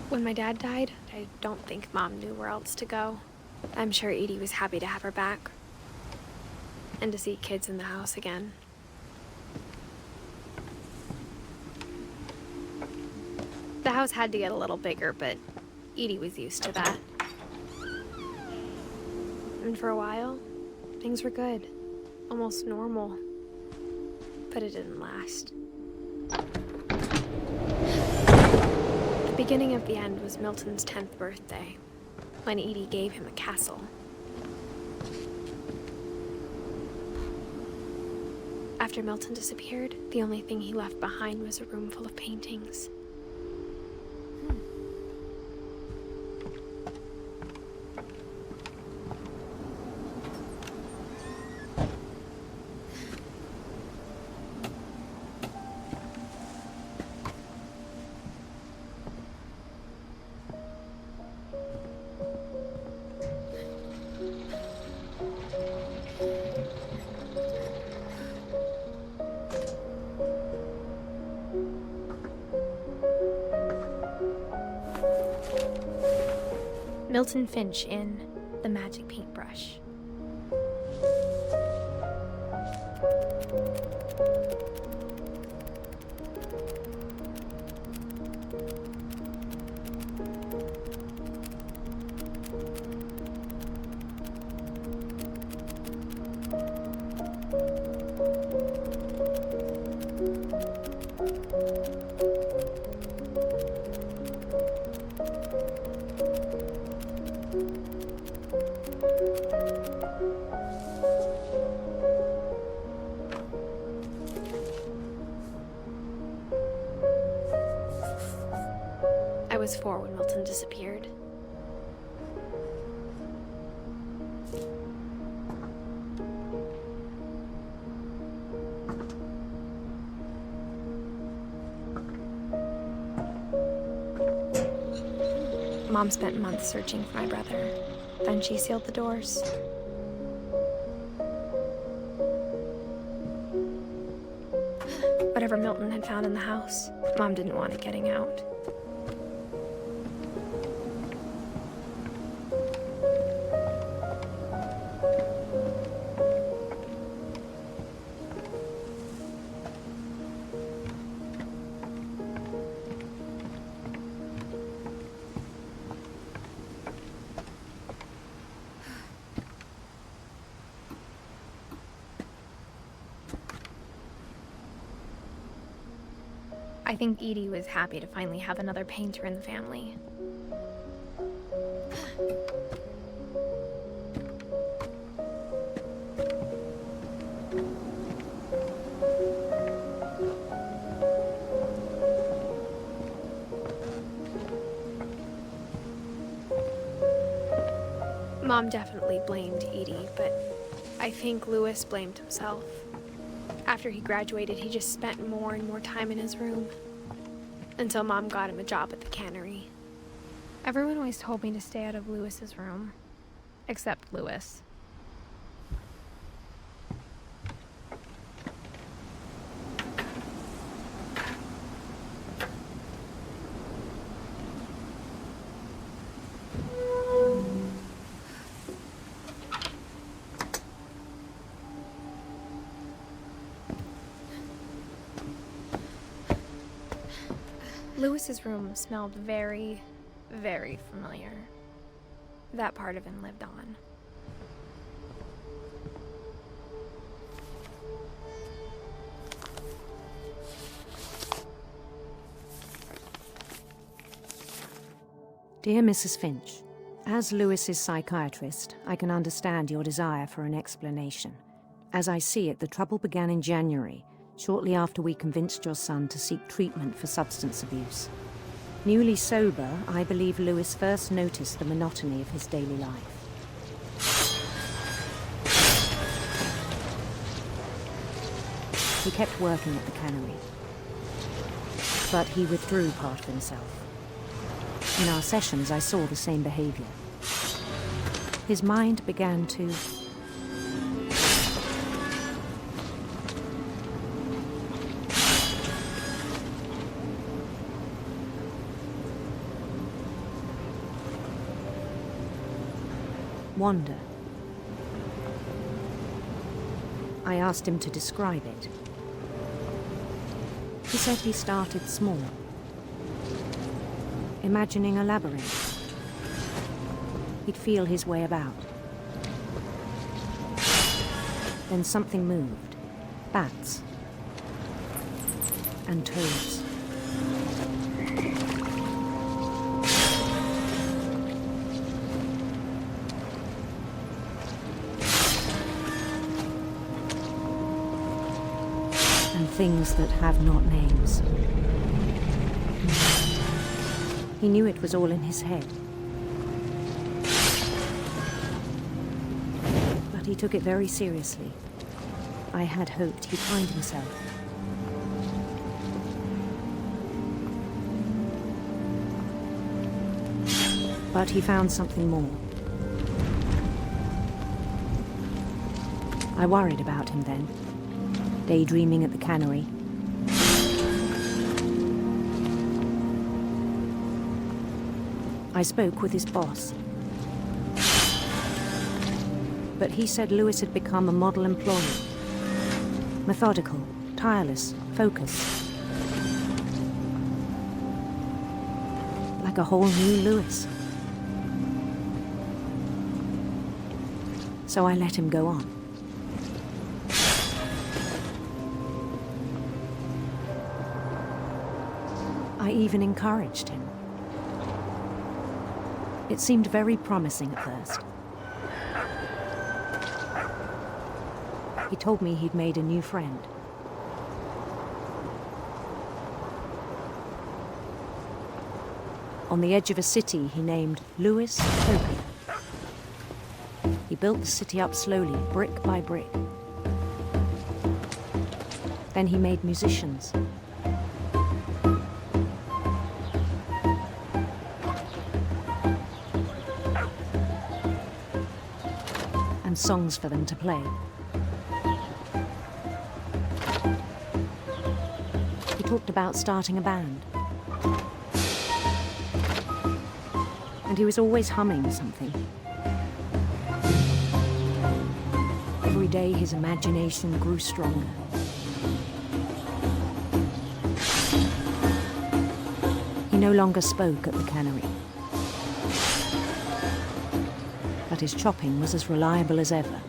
When my dad died, I don't think Mom knew where else to go. I'm sure Edie was happy to have her back and to see kids in the house again. The house had to get a little bigger, but Edie was used to that. And for a while, things were good, almost normal. But it didn't last. The beginning of the end was Milton's 10th birthday, when Edie gave him a castle. After Milton disappeared, the only thing he left behind was a room full of paintings. Milton Finch in The Magic Paintbrush. I was 4 when Milton disappeared. Mom spent months searching for my brother. Then she sealed the doors. Whatever Milton had found in the house, Mom didn't want it getting out. I think Edie was happy to finally have another painter in the family. Mom definitely blamed Edie, but I think Louis blamed himself. After he graduated, he just spent more and more time in his room, until Mom got him a job at the cannery. Everyone always told me to stay out of Lewis's room. Except Lewis. Lewis's room smelled very, very familiar. That part of him lived on. Dear Mrs. Finch, as Lewis's psychiatrist, I can understand your desire for an explanation. As I see it, the trouble began in January, shortly after we convinced your son to seek treatment for substance abuse. Newly sober, I believe Lewis first noticed the monotony of his daily life. He kept working at the cannery, but he withdrew part of himself. In our sessions, I saw the same behavior. His mind began to wander. I asked him to describe it. He said he started small, imagining a labyrinth. He'd feel his way about. Then something moved. Bats. And toads. And things that have not names. He knew it was all in his head. But he took it very seriously. I had hoped he'd find himself. But he found something more. I worried about him then, daydreaming at the cannery. I spoke with his boss. But he said Lewis had become a model employee. Methodical, tireless, focused. Like a whole new Lewis. So I let him go on. I even encouraged him. It seemed very promising at first. He told me he'd made a new friend. On the edge of a city he named Lewis Utopia. He built the city up slowly, brick by brick. Then he made musicians. And songs for them to play. He talked about starting a band. And he was always humming something. Every day his imagination grew stronger. He no longer spoke at the cannery. But his chopping was as reliable as ever.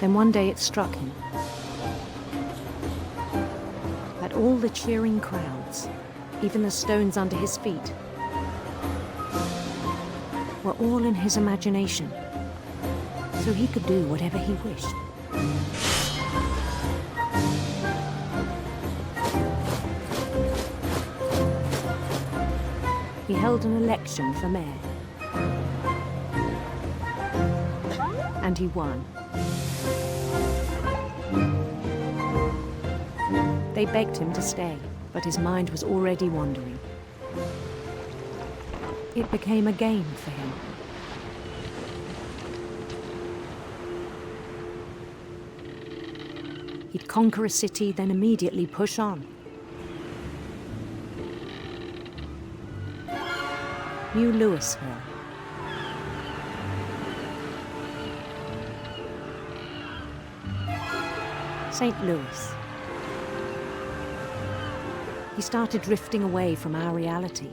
Then one day it struck him that all the cheering crowds, even the stones under his feet, were all in his imagination, so he could do whatever he wished. He held an election for mayor. And he won. They begged him to stay, but his mind was already wandering. It became a game for him. He'd conquer a city, then immediately push on. New Louisville. St. Louis. He started drifting away from our reality.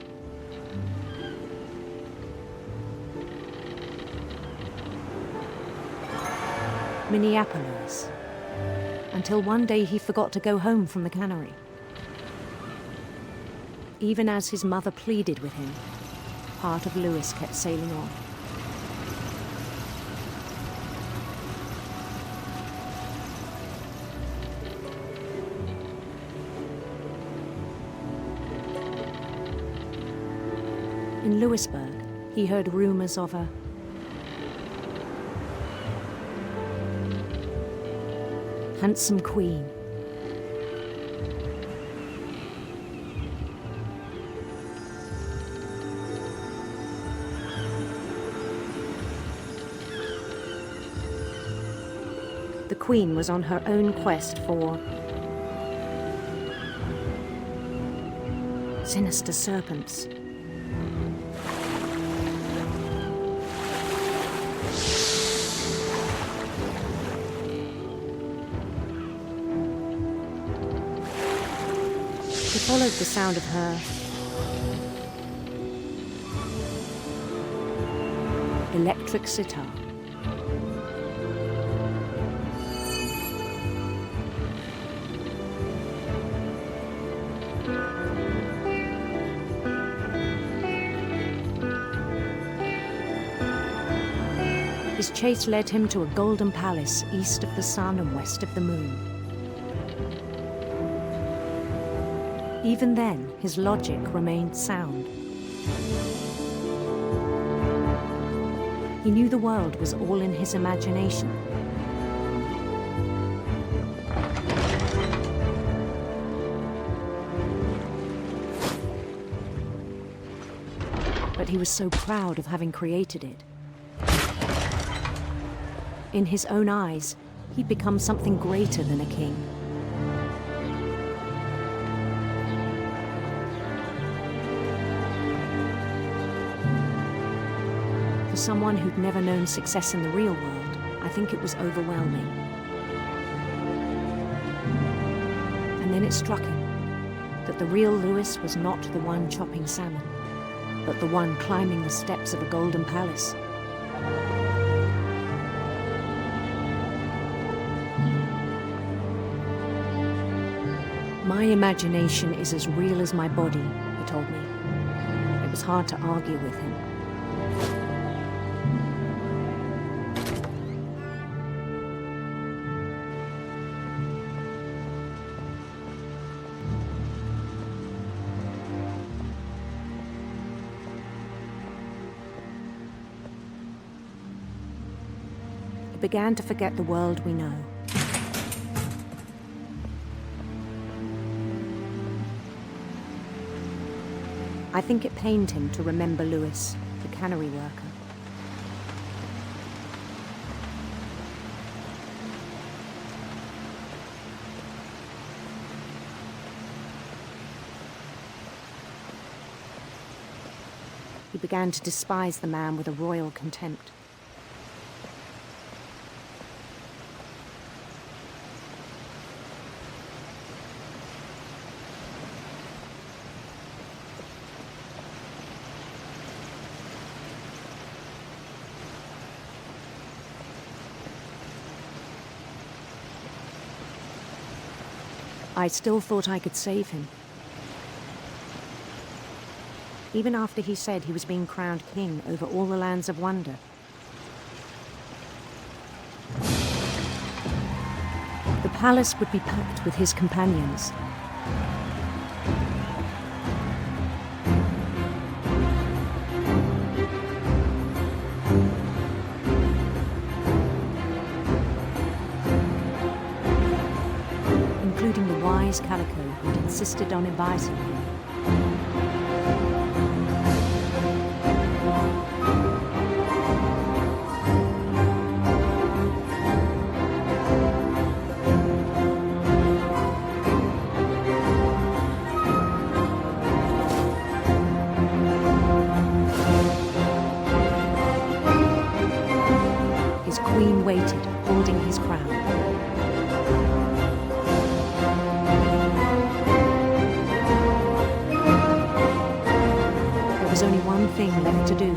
Minneapolis. Until one day he forgot to go home from the cannery. Even as his mother pleaded with him, part of Louis kept sailing on. In Louisburg, he heard rumors of a handsome queen. The queen was on her own quest for sinister serpents. He followed the sound of her electric sitar. His chase led him to a golden palace east of the sun and west of the moon. Even then, his logic remained sound. He knew the world was all in his imagination. But he was so proud of having created it. In his own eyes, he'd become something greater than a king. For someone who'd never known success in the real world, I think it was overwhelming. And then it struck him that the real Louis was not the one chopping salmon, but the one climbing the steps of a golden palace. My imagination is as real as my body, he told me. It was hard to argue with him. He began to forget the world we know. I think it pained him to remember Louis, the cannery worker. He began to despise the man with a royal contempt. I still thought I could save him. Even after he said he was being crowned king over all the lands of wonder. The palace would be packed with his companions. Including the wise Calico who'd insisted on advising him. thing left to do.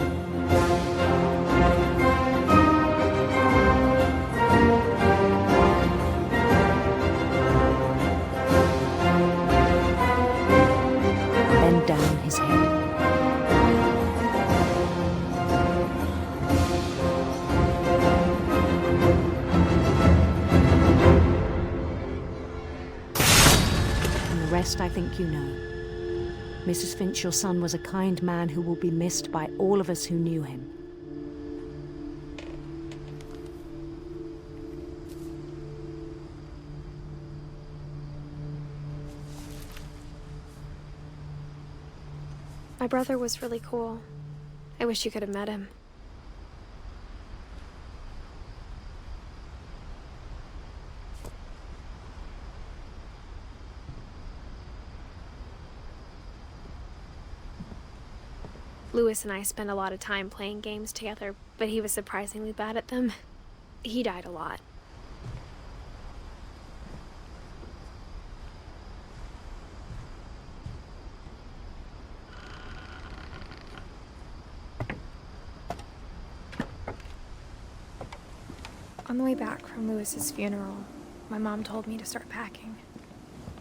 Bend down his head. And the rest I think you know. Mrs. Finch, your son was a kind man who will be missed by all of us who knew him. My brother was really cool. I wish you could have met him. Lewis and I spent a lot of time playing games together, but he was surprisingly bad at them. He died a lot. On the way back from Lewis's funeral, my mom told me to start packing.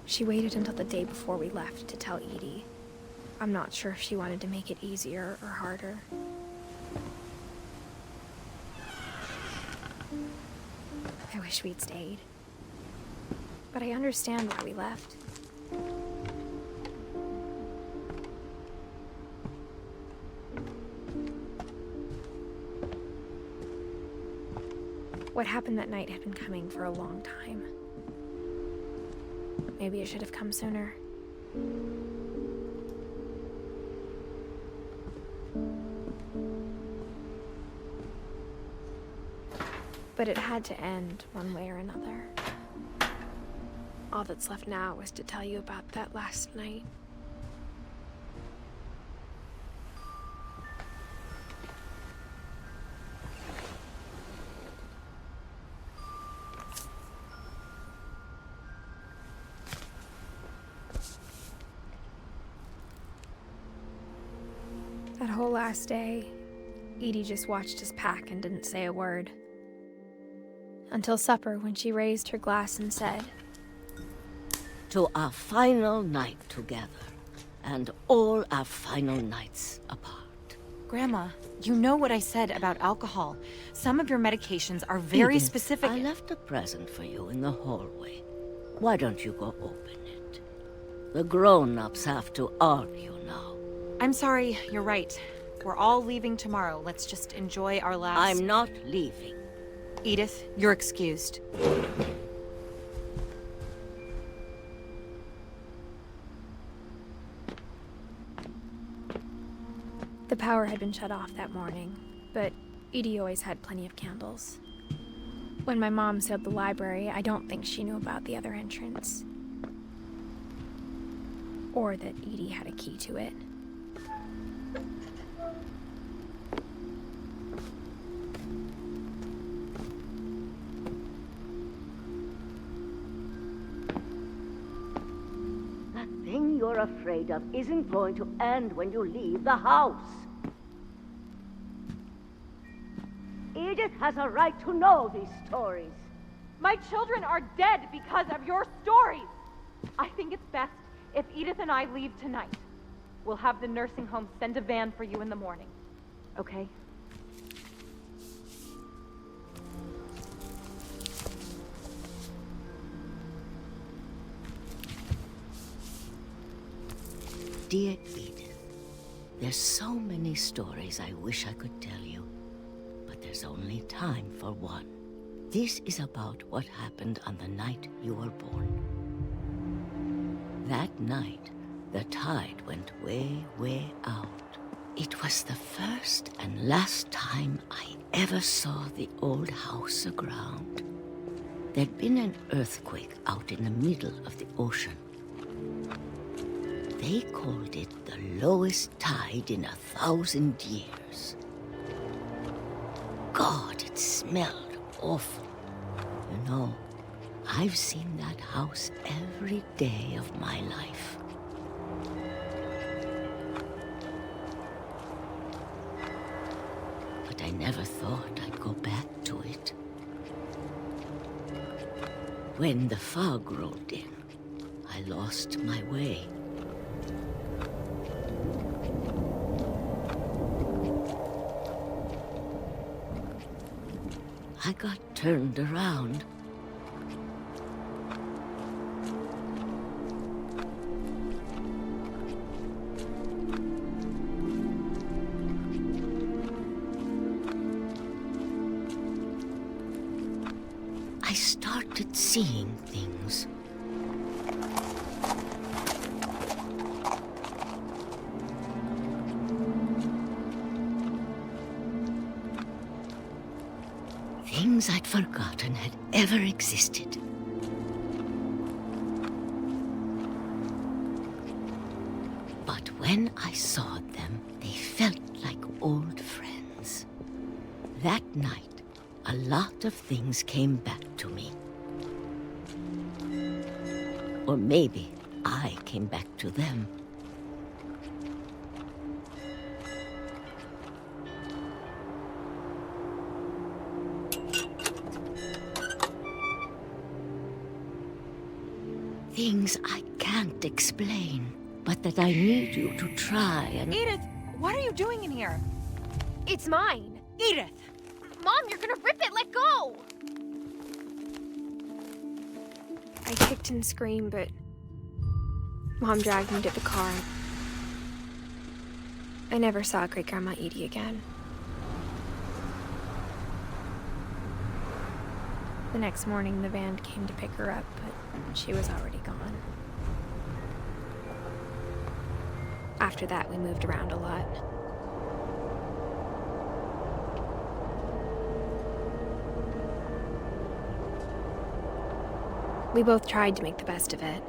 She waited until the day before we left to tell Edie. I'm not sure if she wanted to make it easier or harder. I wish we'd stayed. But I understand why we left. What happened that night had been coming for a long time. Maybe it should have come sooner. But it had to end one way or another. All that's left now is to tell you about that last night. That whole last day, Edie just watched us pack and didn't say a word. Until supper, when she raised her glass and said, "To our final night together, and all our final nights apart." Grandma, you know what I said about alcohol. Some of your medications are very Edith, specific. I left a present for you in the hallway. Why don't you go open it? The grown-ups have to argue now. I'm sorry, you're right. We're all leaving tomorrow. Let's just enjoy our last... I'm not leaving. Edith, you're excused. The power had been shut off that morning, but Edie always had plenty of candles. When my mom sealed the library, I don't think she knew about the other entrance. Or that Edie had a key to it. The thing you're afraid of isn't going to end when you leave the house. Edith has a right to know these stories. My children are dead because of your stories. I think it's best if Edith and I leave tonight. We'll have the nursing home send a van for you in the morning. Okay? Dear Edith, there's so many stories I wish I could tell you, but there's only time for one. This is about what happened on the night you were born. That night, the tide went way, way out. It was the first and last time I ever saw the old house aground. There'd been an earthquake out in the middle of the ocean. They called it the lowest tide in 1,000 years. God, it smelled awful. You know, I've seen that house every day of my life. never thought I'd go back to it. When the fog rolled in, I lost my way. I got turned around. I started seeing things. Things I'd forgotten had ever existed. But when I saw them, they felt like old friends. That night, a lot of things came back to me. Or maybe I came back to them. Things I can't explain, but that I need you to try and... Edith, what are you doing in here? It's mine. Edith! Mom, you're gonna rip it! Let go! I kicked and screamed, but Mom dragged me to the car. I never saw Great-Grandma Edie again. The next morning, the van came to pick her up, but she was already gone. After that, we moved around a lot. We both tried to make the best of it.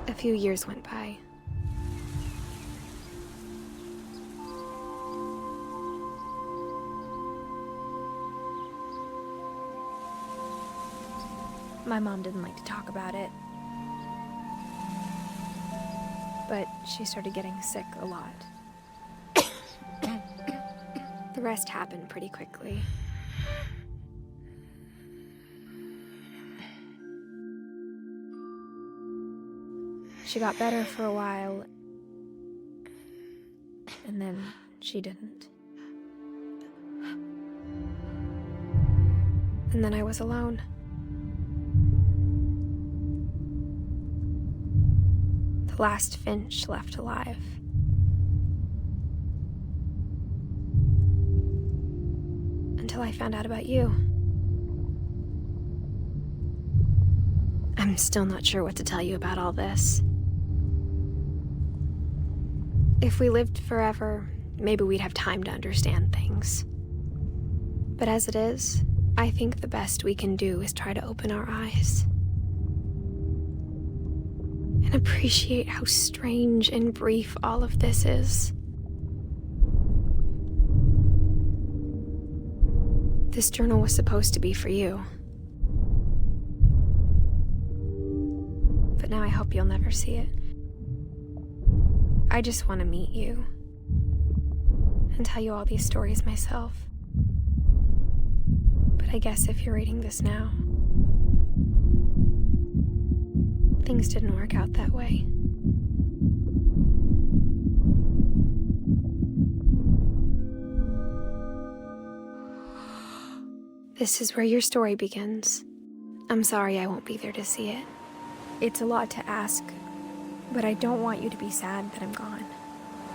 A few years went by. My mom didn't like to talk about it, but she started getting sick a lot. The rest happened pretty quickly. She got better for a while, and then she didn't. And then I was alone. The last Finch left alive. Until I found out about you. I'm still not sure what to tell you about all this. If we lived forever, maybe we'd have time to understand things. But as it is, I think the best we can do is try to open our eyes. And appreciate how strange and brief all of this is. This journal was supposed to be for you. But now I hope you'll never see it. I just want to meet you and tell you all these stories myself. But I guess if you're reading this now, things didn't work out that way. This is where your story begins. I'm sorry I won't be there to see it. It's a lot to ask, but I don't want you to be sad that I'm gone.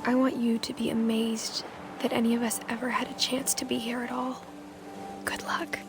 I want you to be amazed that any of us ever had a chance to be here at all. Good luck.